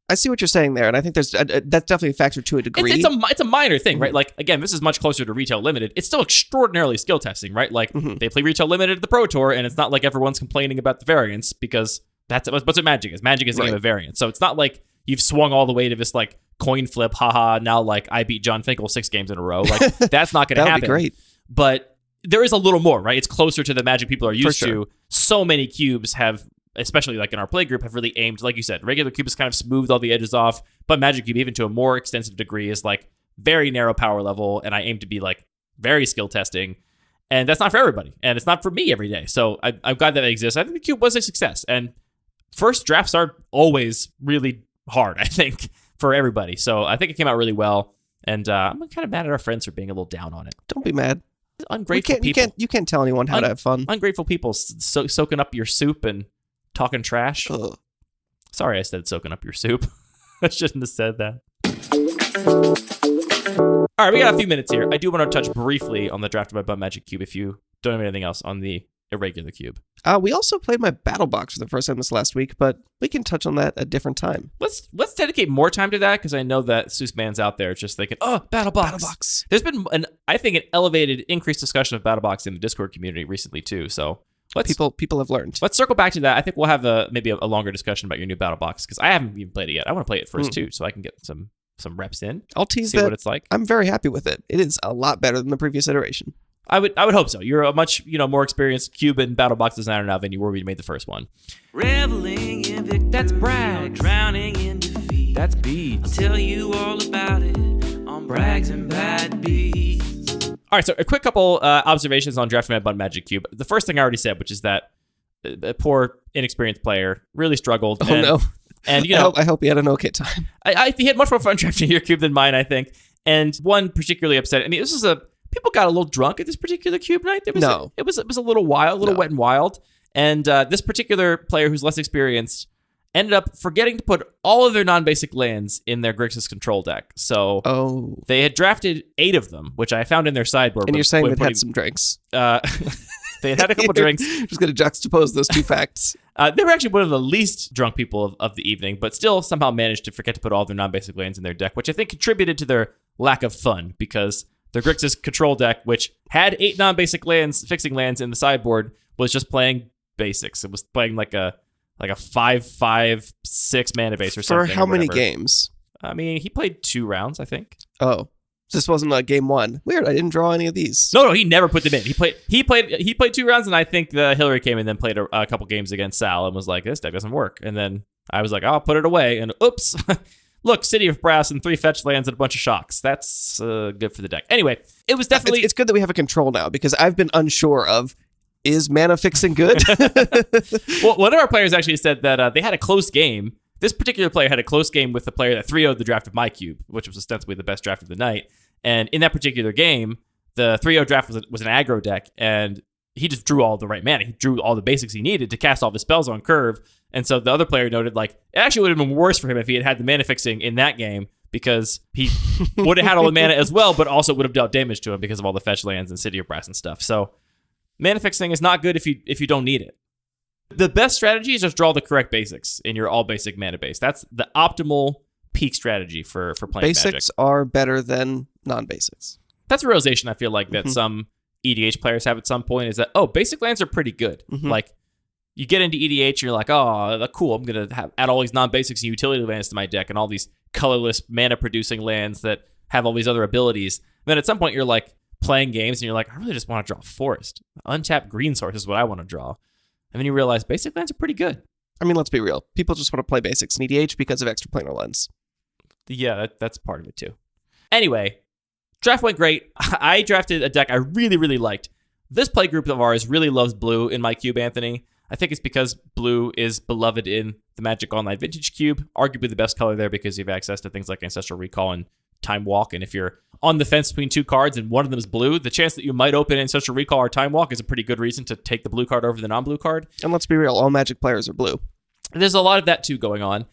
Speaker 2: I see what you're saying there, and I think that's definitely a factor to a degree.
Speaker 1: It's a minor thing, right? Again, this is much closer to retail limited. It's still extraordinarily skill testing, right? They play retail limited at the Pro Tour, and it's not like everyone's complaining about the variance because that's what Magic is. Magic is a game of variance, so it's not like you've swung all the way to this coin flip. Haha! Now I beat John Finkel 6 games in a row. That's not going to happen.
Speaker 2: Be great,
Speaker 1: but there is a little more, right? It's closer to the Magic people are used to. So many cubes have. Especially in our play group, have really aimed, like you said, regular cube has kind of smoothed all the edges off, but Magic Cube, even to a more extensive degree, is very narrow power level, and I aim to be very skill testing, and that's not for everybody, and it's not for me every day. So I'm glad that it exists. I think the cube was a success, and first drafts are always really hard, I think, for everybody. So I think it came out really well. And I'm kind of mad at our friends for being a little down on it.
Speaker 2: Don't be mad.
Speaker 1: Ungrateful people.
Speaker 2: You can't tell anyone how to have fun.
Speaker 1: Ungrateful people soaking up your soup and talking trash.
Speaker 2: Ugh.
Speaker 1: Sorry I said soaking up your soup. I shouldn't have said that. All right, we got a few minutes here. I do want to touch briefly on the Draft by Bum Magic Cube if you don't have anything else on the Irregular Cube.
Speaker 2: We also played my Battle Box for the first time this last week, but we can touch on that at a different time.
Speaker 1: Let's dedicate more time to that because I know that Seuss man's out there just thinking, oh, Battle Box.
Speaker 2: Battle Box.
Speaker 1: There's been, I think, an elevated, increased discussion of Battle Box in the Discord community recently too. So
Speaker 2: people have learned.
Speaker 1: Let's circle back to that. I think we'll have maybe a longer discussion about your new Battle Box because I haven't even played it yet. I want to play it first too, so I can get some reps in.
Speaker 2: I'll tease
Speaker 1: see
Speaker 2: that.
Speaker 1: What it's like.
Speaker 2: I'm very happy with it. It is a lot better than the previous iteration.
Speaker 1: I would hope so. You're a much more experienced cube and Battle Box designer now than you were when you made the first one.
Speaker 3: Reveling in victory. That's brag. Drowning in defeat.
Speaker 1: That's beads.
Speaker 3: I'll tell you all about it on Brags and Bad Beats.
Speaker 1: All right, so a quick couple observations on Draft by Bum Magic Cube. The first thing I already said, which is that a poor, inexperienced player really struggled.
Speaker 2: Oh, no.
Speaker 1: And
Speaker 2: I hope he had an okay time.
Speaker 1: He had much more fun drafting your cube than mine, I think. And one particularly upset. I mean, people got a little drunk at this particular cube night. It was a little wild, a little wet and wild. And this particular player who's less experienced ended up forgetting to put all of their non-basic lands in their Grixis control deck. So they had drafted 8 of them, which I found in their sideboard.
Speaker 2: And you're saying they'd had some drinks.
Speaker 1: They had a couple drinks.
Speaker 2: Just going to juxtapose those two facts.
Speaker 1: They were actually one of the least drunk people of the evening, but still somehow managed to forget to put all their non-basic lands in their deck, which I think contributed to their lack of fun because their Grixis control deck, which had 8 non-basic lands, fixing lands in the sideboard, was just playing basics. It was playing like a 5/5/6 mana base or something.
Speaker 2: For how many games?
Speaker 1: I mean, he played 2 rounds, I think.
Speaker 2: Oh. This wasn't like game 1. Weird, I didn't draw any of these.
Speaker 1: No, he never put them in. He played 2 rounds, and I think Hillary came and then played a couple games against Sal and was like, this deck doesn't work. And then I was like, I'll put it away. And oops, look, City of Brass and 3 fetch lands and a bunch of shocks. That's good for the deck. Anyway, it was definitely...
Speaker 2: It's good that we have a control now, because I've been unsure of, is mana fixing good?
Speaker 1: Well, one of our players actually said that they had a close game. This particular player had a close game with the player that 3-0'd the draft of my cube, which was ostensibly the best draft of the night. And in that particular game, the 3-0 draft was an aggro deck, and he just drew all the right mana. He drew all the basics he needed to cast all the spells on curve. And so the other player noted, like, it actually would have been worse for him if he had the mana fixing in that game, because he would have had all the mana as well, but also would have dealt damage to him because of all the fetch lands and City of Brass and stuff. So mana fixing is not good if you don't need it. The best strategy is just draw the correct basics in your all basic mana base. That's the optimal peak strategy for playing
Speaker 2: Basics
Speaker 1: Magic.
Speaker 2: are better than non-basics.
Speaker 1: That's a realization I feel like that some EDH players have at some point, is that, basic lands are pretty good. Like, you get into EDH and you're like, cool, I'm going to add all these non-basics and utility lands to my deck and all these colorless mana-producing lands that have all these other abilities. And then at some point you're like playing games and you're like, I really just want to draw forest. Untapped green source is what I want to draw. And then you realize basic lands are pretty good.
Speaker 2: I mean, let's be real. People just want to play basics in EDH because of extra planar lens.
Speaker 1: Yeah, that's part of it too. Anyway, draft went great. I drafted a deck I really, really liked. This play group of ours really loves blue in my cube, Anthony. I think it's because blue is beloved in the Magic Online Vintage Cube. Arguably the best color there because you have access to things like Ancestral Recall and Time Walk. And if you're on the fence between 2 cards and one of them is blue, the chance that you might open Ancestral Recall or Time Walk is a pretty good reason to take the blue card over the non-blue card.
Speaker 2: And let's be real, all Magic players are blue.
Speaker 1: There's a lot of that too going on.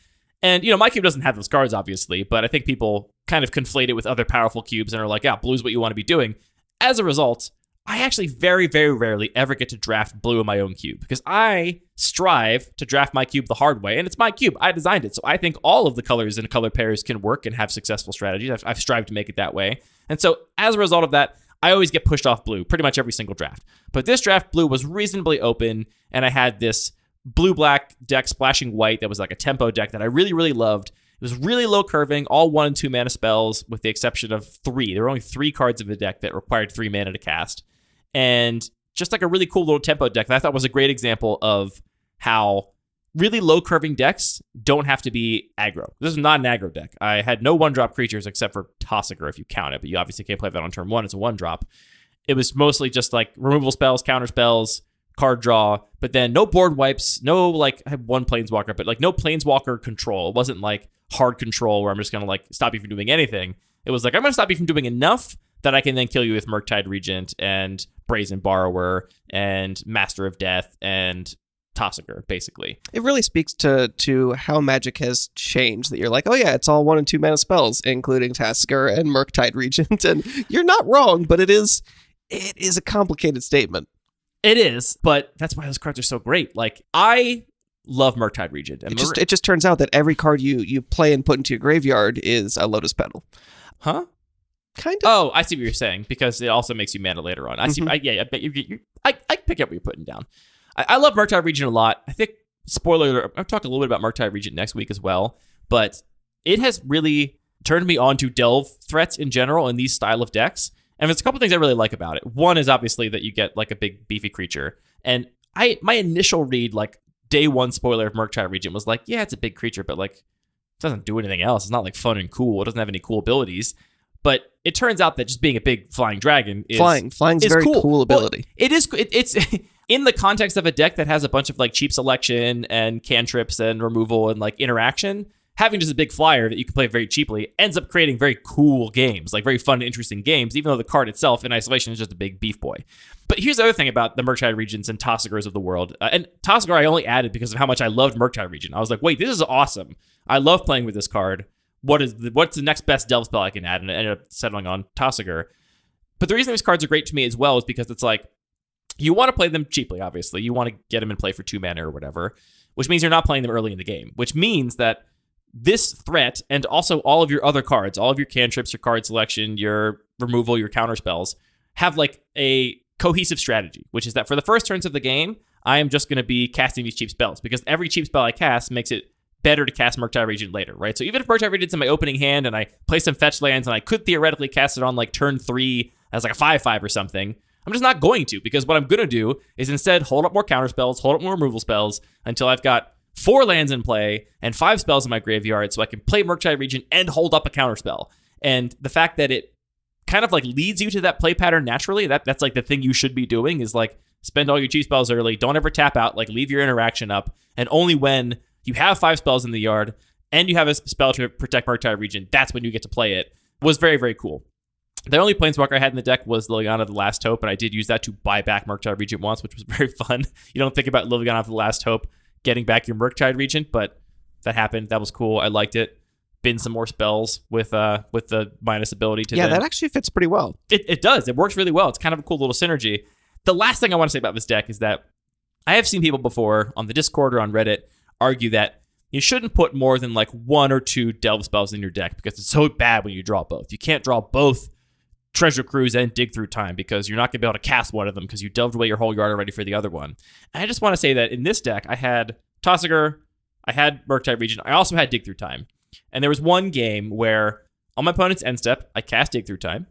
Speaker 1: And, my cube doesn't have those cards, obviously, but I think people kind of conflate it with other powerful cubes and are like, yeah, blue's what you want to be doing. As a result, I actually very, very rarely ever get to draft blue in my own cube because I strive to draft my cube the hard way, and it's my cube. I designed it, so I think all of the colors and color pairs can work and have successful strategies. I've strived to make it that way. And so as a result of that, I always get pushed off blue pretty much every single draft. But this draft, blue was reasonably open, and I had this blue-black deck splashing white that was like a tempo deck that I really, really loved. It was really low curving, all 1 and 2 mana spells with the exception of 3. There were only 3 cards of the deck that required 3 mana to cast. And just like a really cool little tempo deck that I thought was a great example of how really low curving decks don't have to be aggro. This is not an aggro deck. I had no 1-drop creatures except for Tossiker if you count it, but you obviously can't play that on turn 1. It's a 1-drop. It was mostly just like removal spells, counter spells, card draw, but then no board wipes, no, like, I had 1 Planeswalker, but like no Planeswalker control. It wasn't like hard control where I'm just going to like stop you from doing anything. It was like, I'm going to stop you from doing enough that I can then kill you with Murktide Regent and Brazen Borrower and Master of Death and Tosiger, basically.
Speaker 2: It really speaks to how Magic has changed, that you're like, oh yeah, it's all 1 and 2 mana spells, including Tasigur and Murktide Regent, and you're not wrong, but it is a complicated statement.
Speaker 1: It is, but that's why those cards are so great. Like, I love Murktide Regent. And
Speaker 2: it just turns out that every card you play and put into your graveyard is a Lotus Petal.
Speaker 1: Huh?
Speaker 2: Kind of.
Speaker 1: Oh, I see what you're saying, because it also makes you mana later on. I see. I bet I pick up what you're putting down. I love Murktide Regent a lot. I think, spoiler alert, I'll talk a little bit about Murktide Regent next week as well, but it has really turned me on to delve threats in general in these style of decks. And there's a couple things I really like about it. One is obviously that you get like a big beefy creature. And my initial read, like day one spoiler of Murktide Regent, was like, yeah, it's a big creature, but like it doesn't do anything else. It's not like fun and cool. It doesn't have any cool abilities. But it turns out that just being a big flying dragon is
Speaker 2: flying's a very cool ability.
Speaker 1: Well, it is. It's in the context of a deck that has a bunch of like cheap selection and cantrips and removal and like interaction. Having just a big flyer that you can play very cheaply ends up creating very cool games, like very fun and interesting games, even though the card itself in isolation is just a big beef boy. But here's the other thing about the Murktide Regents and Tosigurs of the world. And Tosigur I only added because of how much I loved Murktide Regent. I was like, wait, this is awesome. I love playing with this card. What's the next best delve spell I can add? And I ended up settling on Tosigur. But the reason these cards are great to me as well is because it's like, you want to play them cheaply, obviously. You want to get them in play for 2 mana or whatever, which means you're not playing them early in the game, which means that this threat and also all of your other cards, all of your cantrips, your card selection, your removal, your counter spells, have like a cohesive strategy, which is that for the first turns of the game, I am just going to be casting these cheap spells because every cheap spell I cast makes it better to cast Murktide Regent later, right? So even if Murktide Regent's in my opening hand and I play some fetch lands and I could theoretically cast it on like turn 3 as like a 5/5 or something, I'm just not going to, because what I'm going to do is instead hold up more counter spells, hold up more removal spells until I've got 4 lands in play and 5 spells in my graveyard so I can play Murktide Regent and hold up a counter spell. And the fact that it kind of like leads you to that play pattern naturally, that's like the thing you should be doing, is like spend all your cheap spells early, don't ever tap out, like leave your interaction up, and only when you have 5 spells in the yard and you have a spell to protect Murktide Regent, that's when you get to play it, was very, very cool. The only Planeswalker I had in the deck was Liliana the Last Hope, and I did use that to buy back Murktide Regent once, which was very fun. You don't think about Liliana the Last Hope getting back your Murktide Regent, but that happened. That was cool. I liked it. Bin some more spells with the minus ability to
Speaker 2: that actually fits pretty well.
Speaker 1: It does. It works really well. It's kind of a cool little synergy. The last thing I want to say about this deck is that I have seen people before on the Discord or on Reddit argue that you shouldn't put more than like 1 or 2 delve spells in your deck because it's so bad when you draw both. You can't draw both Treasure Cruise and Dig Through Time because you're not going to be able to cast one of them because you delved away your whole yard already for the other one. And I just want to say that in this deck, I had Tosigur, I had Murktide Regent, I also had Dig Through Time. And there was one game where on my opponent's end step, I cast Dig Through Time.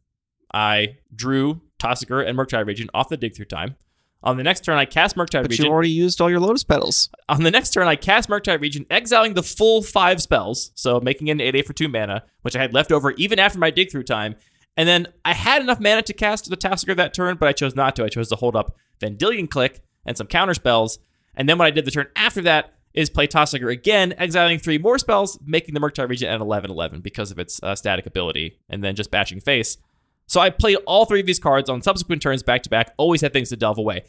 Speaker 1: I drew Tosigur and Murktide Regent off the Dig Through Time. On the next turn, I cast Murktide Regent.
Speaker 2: But you already used all your Lotus Petals.
Speaker 1: On the next turn, I cast Murktide Regent, exiling the full 5 spells, so making it an 8/8 for 2 mana, which I had left over even after my Dig Through Time. And then I had enough mana to cast the Tosigur that turn, but I chose not to. I chose to hold up Vendilion Click and some counter spells. And then what I did the turn after that is play Tosigur again, exiling 3 more spells, making the Murktide Regent at 11/11 because of its static ability, and then just bashing face. So I played all 3 of these cards on subsequent turns back to back, always had things to delve away.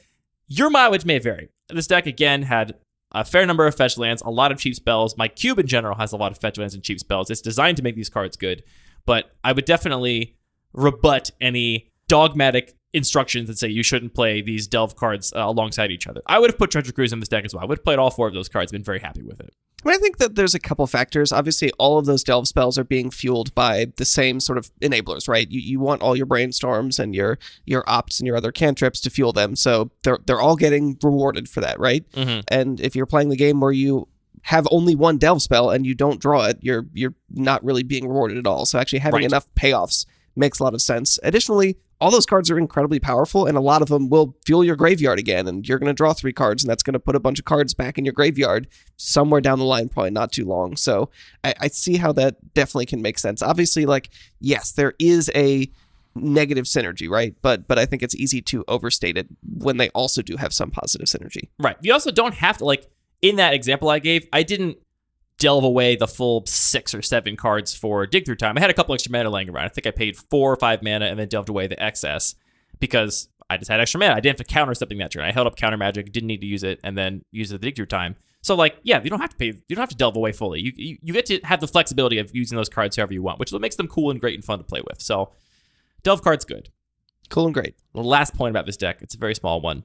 Speaker 1: Your mileage may vary. This deck, again, had a fair number of fetch lands, a lot of cheap spells. My cube in general has a lot of fetch lands and cheap spells. It's designed to make these cards good, but I would definitely rebut any dogmatic instructions that say you shouldn't play these delve cards alongside each other. I would have put Treasure Cruise in this deck as well. I would have played all 4 of those cards, been very happy with it.
Speaker 2: I think that there's a couple factors. Obviously, all of those delve spells are being fueled by the same sort of enablers, right? You want all your brainstorms and your opts and your other cantrips to fuel them, so they're all getting rewarded for that, right? Mm-hmm. And if you're playing the game where you have only 1 delve spell and you don't draw it, you're not really being rewarded at all. So actually having enough payoffs makes a lot of sense. Additionally, all those cards are incredibly powerful, and a lot of them will fuel your graveyard again, and you're going to draw 3 cards, and that's going to put a bunch of cards back in your graveyard somewhere down the line, probably not too long. So I see how that definitely can make sense. Obviously, like, yes, there is a negative synergy, right? But I think it's easy to overstate it when they also do have some positive synergy.
Speaker 1: Right. You also don't have to, like, in that example I gave, I didn't delve away the full 6 or 7 cards for dig through time. I had a couple extra mana laying around. I think I paid 4 or 5 mana and then delved away the excess because I just had extra mana. I didn't have to counter something that turn. I held up counter magic, didn't need to use it, and then use the dig through time. So like, yeah, you don't have to delve away fully. You get to have the flexibility of using those cards however you want, which is what makes them cool and great and fun to play with. So delve card's good.
Speaker 2: Cool and great.
Speaker 1: The last point about this deck, it's a very small one.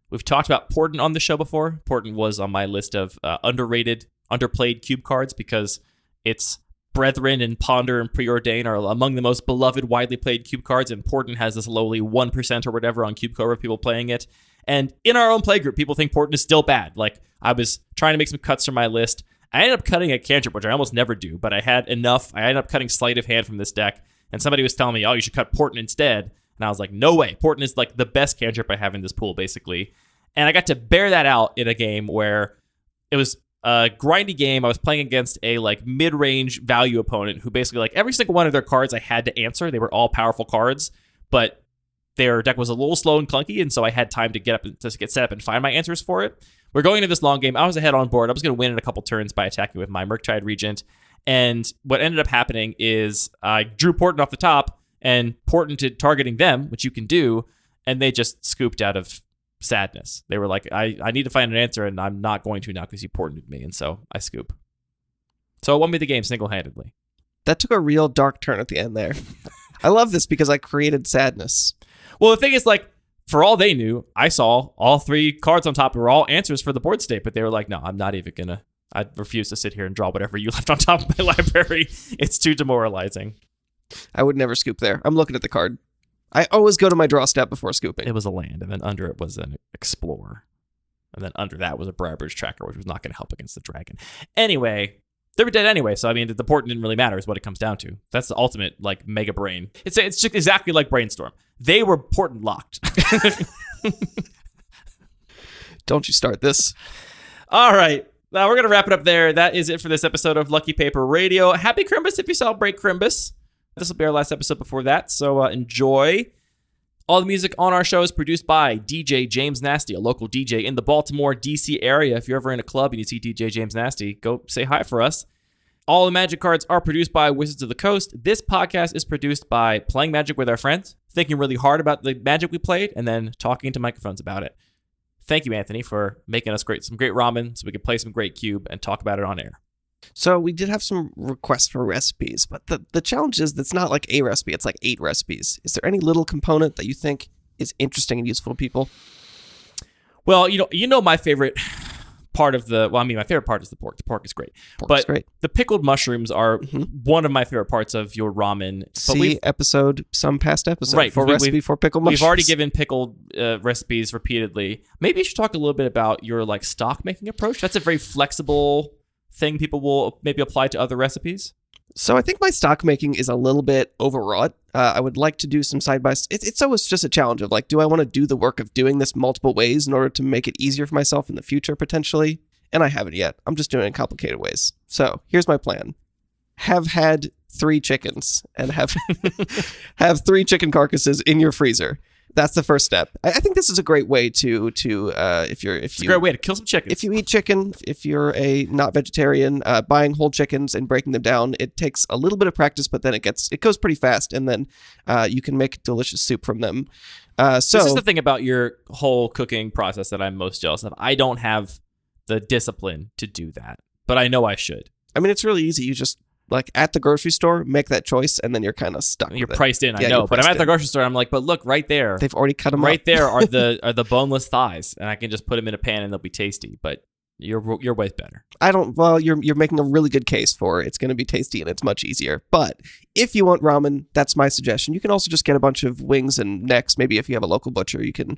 Speaker 1: We've talked about Portent on the show before. Portent was on my list of underrated, underplayed cube cards because its Brethren and Ponder and Preordain are among the most beloved, widely played cube cards, and Portent has this lowly 1% or whatever on Cube Core of people playing it. And in our own playgroup, people think Portent is still bad. Like, I was trying to make some cuts from my list. I ended up cutting a cantrip, which I almost never do, but I had enough. I ended up cutting Sleight of Hand from this deck, and somebody was telling me, oh, you should cut Portent instead. And I was like, no way. Portent is like the best cantrip I have in this pool, basically. And I got to bear that out in a game where it was a grindy game. I was playing against a like mid-range value opponent who basically like every single one of their cards I had to answer. They were all powerful cards, but their deck was a little slow and clunky, and so I had time to get set up and find my answers for it. We're going into this long game. I was ahead on board. I was going to win in a couple turns by attacking with my Murktide Regent. And what ended up happening is I drew Portent off the top and Portented targeting them, which you can do, and they just scooped out of sadness. They were like, I need to find an answer, and I'm not going to now because you Portented me, and so I scoop. So it won me the game single-handedly.
Speaker 2: That took a real dark turn at the end there. I love this because I created sadness.
Speaker 1: Well, the thing is, like, for all they knew, I saw all 3 cards on top were all answers for the board state, but they were like, no, I'm not even gonna. I refuse to sit here and draw whatever you left on top of my library. It's too demoralizing.
Speaker 2: I would never scoop there. I'm looking at the card. I always go to my draw step before scooping.
Speaker 1: It was a land, and then under it was an Explorer. And then under that was a Briarbridge Tracker, which was not going to help against the dragon. Anyway, they were dead anyway, so I mean, the Portent didn't really matter is what it comes down to. That's the ultimate, like, mega brain. It's just exactly like Brainstorm. They were Portent locked.
Speaker 2: Don't you start this.
Speaker 1: All right. Now we're going to wrap it up there. That is it for this episode of Lucky Paper Radio. Happy Crimbus if you celebrate Crimbus. This will be our last episode before that, so enjoy. All the music on our show is produced by DJ James Nasty, a local DJ in the Baltimore, D.C. area. If you're ever in a club and you see DJ James Nasty, go say hi for us. All the Magic cards are produced by Wizards of the Coast. This podcast is produced by playing Magic with our friends, thinking really hard about the Magic we played, and then talking into microphones about it. Thank you, Anthony, for making us some great ramen so we could play some great Cube and talk about it on air.
Speaker 2: So we did have some requests for recipes, but the challenge is that's not like a recipe, it's like 8 recipes. Is there any little component that you think is interesting and useful to people?
Speaker 1: Well, you know my favorite part of my favorite part is the pork. The pork is great.
Speaker 2: Pork is great.
Speaker 1: The pickled mushrooms are one of my favorite parts of your ramen.
Speaker 2: See some past episode
Speaker 1: right,
Speaker 2: for recipe for pickled mushrooms.
Speaker 1: We've already given pickled recipes repeatedly. Maybe you should talk a little bit about your like stock making approach. That's a very flexible thing people will maybe apply to other recipes.
Speaker 2: So I think my stock making is a little bit overwrought. I would like to do some it's always just a challenge of like, do I want to do the work of doing this multiple ways in order to make it easier for myself in the future potentially? And I haven't yet. I'm just doing it in complicated ways. So here's my plan. Have had 3 chickens and have 3 chicken carcasses in your freezer. That's the first step. I think this is a great way to it's a
Speaker 1: great way to kill some chickens.
Speaker 2: If you eat chicken, if you're a not vegetarian, buying whole chickens and breaking them down, it takes a little bit of practice, but then it goes pretty fast, and then you can make delicious soup from them. This
Speaker 1: is the thing about your whole cooking process that I'm most jealous of. I don't have the discipline to do that, but I know I should.
Speaker 2: I mean, it's really easy. You just like at the grocery store, make that choice, and then you're kind of stuck.
Speaker 1: You're priced in, I know. But I'm at the grocery store. I'm like, but look, right there,
Speaker 2: they've already cut them
Speaker 1: right
Speaker 2: up.
Speaker 1: There are the boneless thighs, and I can just put them in a pan and they'll be tasty. But your way's better.
Speaker 2: You're making a really good case for it. It's going to be tasty and it's much easier. But if you want ramen, that's my suggestion. You can also just get a bunch of wings and necks. Maybe if you have a local butcher, you can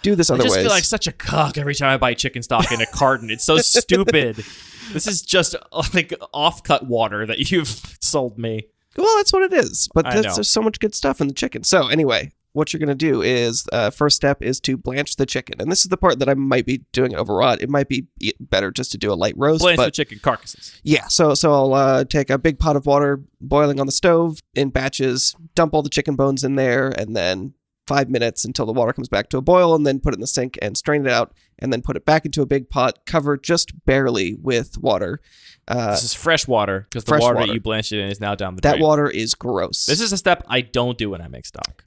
Speaker 2: do this other ways. I just
Speaker 1: feel like such a cuck every time I buy chicken stock in a carton. It's so stupid. This is just like off-cut water that you've sold me.
Speaker 2: Well, that's what it is. But there's so much good stuff in the chicken. So anyway, what you're going to do is first step is to blanch the chicken. And this is the part that I might be doing overwrought. It might be better just to do a light roast.
Speaker 1: Blanch the chicken carcasses.
Speaker 2: Yeah. So I'll take a big pot of water boiling on the stove in batches, dump all the chicken bones in there, and then 5 minutes until the water comes back to a boil, and then put it in the sink and strain it out, and then put it back into a big pot, cover just barely with water.
Speaker 1: This is fresh water because the water that you blanched it in is now down the drain.
Speaker 2: That water is gross.
Speaker 1: This is a step I don't do when I make stock.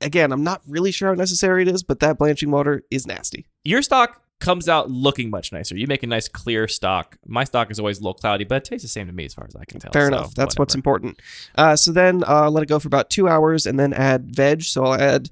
Speaker 2: Again, I'm not really sure how necessary it is, but that blanching water is nasty.
Speaker 1: Your stock comes out looking much nicer. You make a nice clear stock. My stock is always a little cloudy, but it tastes the same to me as far as I can tell.
Speaker 2: Fair enough. That's what's important. So then let it go for about 2 hours and then add veg. So I'll add...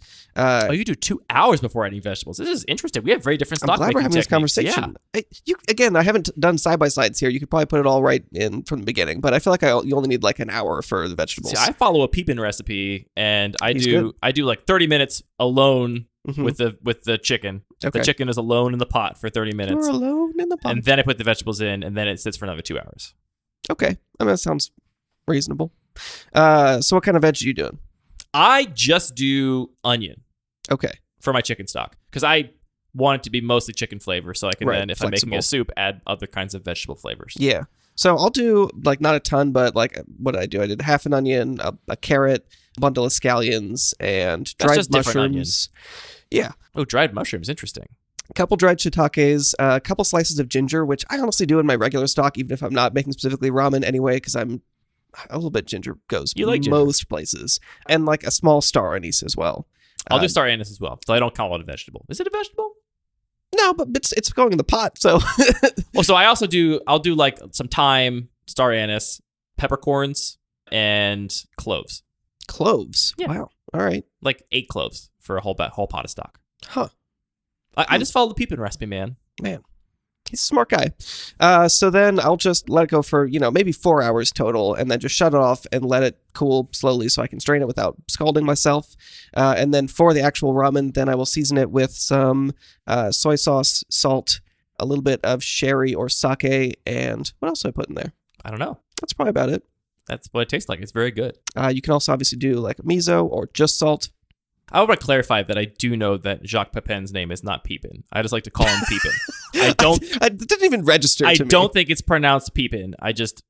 Speaker 1: you do 2 hours before adding vegetables. This is interesting. We have very different stock making techniques.
Speaker 2: I'm glad we're having this conversation. I haven't done side-by-sides here. You could probably put it all right in from the beginning, but I feel like you only need like an hour for the vegetables.
Speaker 1: See, I follow a peepin' recipe, and I do like 30 minutes alone with the chicken. Okay. The chicken is alone in the pot for 30 minutes.
Speaker 2: You're alone in the pot.
Speaker 1: And then I put the vegetables in, and then it sits for another 2 hours.
Speaker 2: Okay. I mean, that sounds reasonable. So what kind of veg are you doing?
Speaker 1: I just do onion.
Speaker 2: Okay.
Speaker 1: For my chicken stock. Because I want it to be mostly chicken flavor, so I can then, if I'm making a soup, add other kinds of vegetable flavors.
Speaker 2: Yeah. So I'll do, like, not a ton, but, like, what did I do? I did half an onion, a carrot, a bundle of scallions, and dried mushrooms. Yeah.
Speaker 1: Oh, dried mushrooms. Interesting.
Speaker 2: A couple dried shiitakes, a couple slices of ginger, which I honestly do in my regular stock, even if I'm not making specifically ramen anyway, because I'm a little bit ginger goes most places. And, like, a small star anise as well.
Speaker 1: I'll do star anise as well, so I don't call it a vegetable. Is it a vegetable?
Speaker 2: No, but it's going in the pot, so...
Speaker 1: Well, so I'll do like some thyme, star anise, peppercorns, and cloves.
Speaker 2: Cloves?
Speaker 1: Yeah.
Speaker 2: Wow. All right.
Speaker 1: Like 8 cloves for a whole pot of stock.
Speaker 2: Huh.
Speaker 1: I just follow the peepin' recipe, man.
Speaker 2: Man. He's a smart guy. So then I'll just let it go for, maybe 4 hours total, and then just shut it off and let it cool slowly so I can strain it without scalding myself. And then for the actual ramen, then I will season it with some soy sauce, salt, a little bit of sherry or sake, and what else do I put in there?
Speaker 1: I don't know.
Speaker 2: That's probably about it.
Speaker 1: That's what it tastes like. It's very good.
Speaker 2: You can also obviously do like miso or just salt.
Speaker 1: I want to clarify that I do know that Jacques Pepin's name is not Peepin. I just like to call him Peepin.
Speaker 2: It didn't even register to me.
Speaker 1: I don't think it's pronounced Peepin.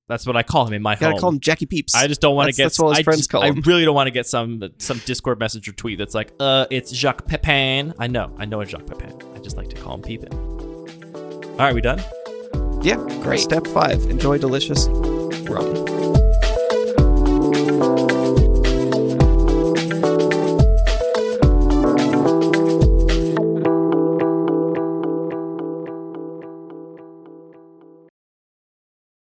Speaker 1: that's what I call him in my home.
Speaker 2: Gotta call him Jackie Peeps.
Speaker 1: I just don't want to get...
Speaker 2: That's what his friends call him.
Speaker 1: I really don't want to get some Discord message or tweet that's like, it's Jacques Pepin. I know it's Jacques Pepin. I just like to call him Peepin. All right, we done?
Speaker 2: Yeah, great. Step 5, enjoy delicious ramen.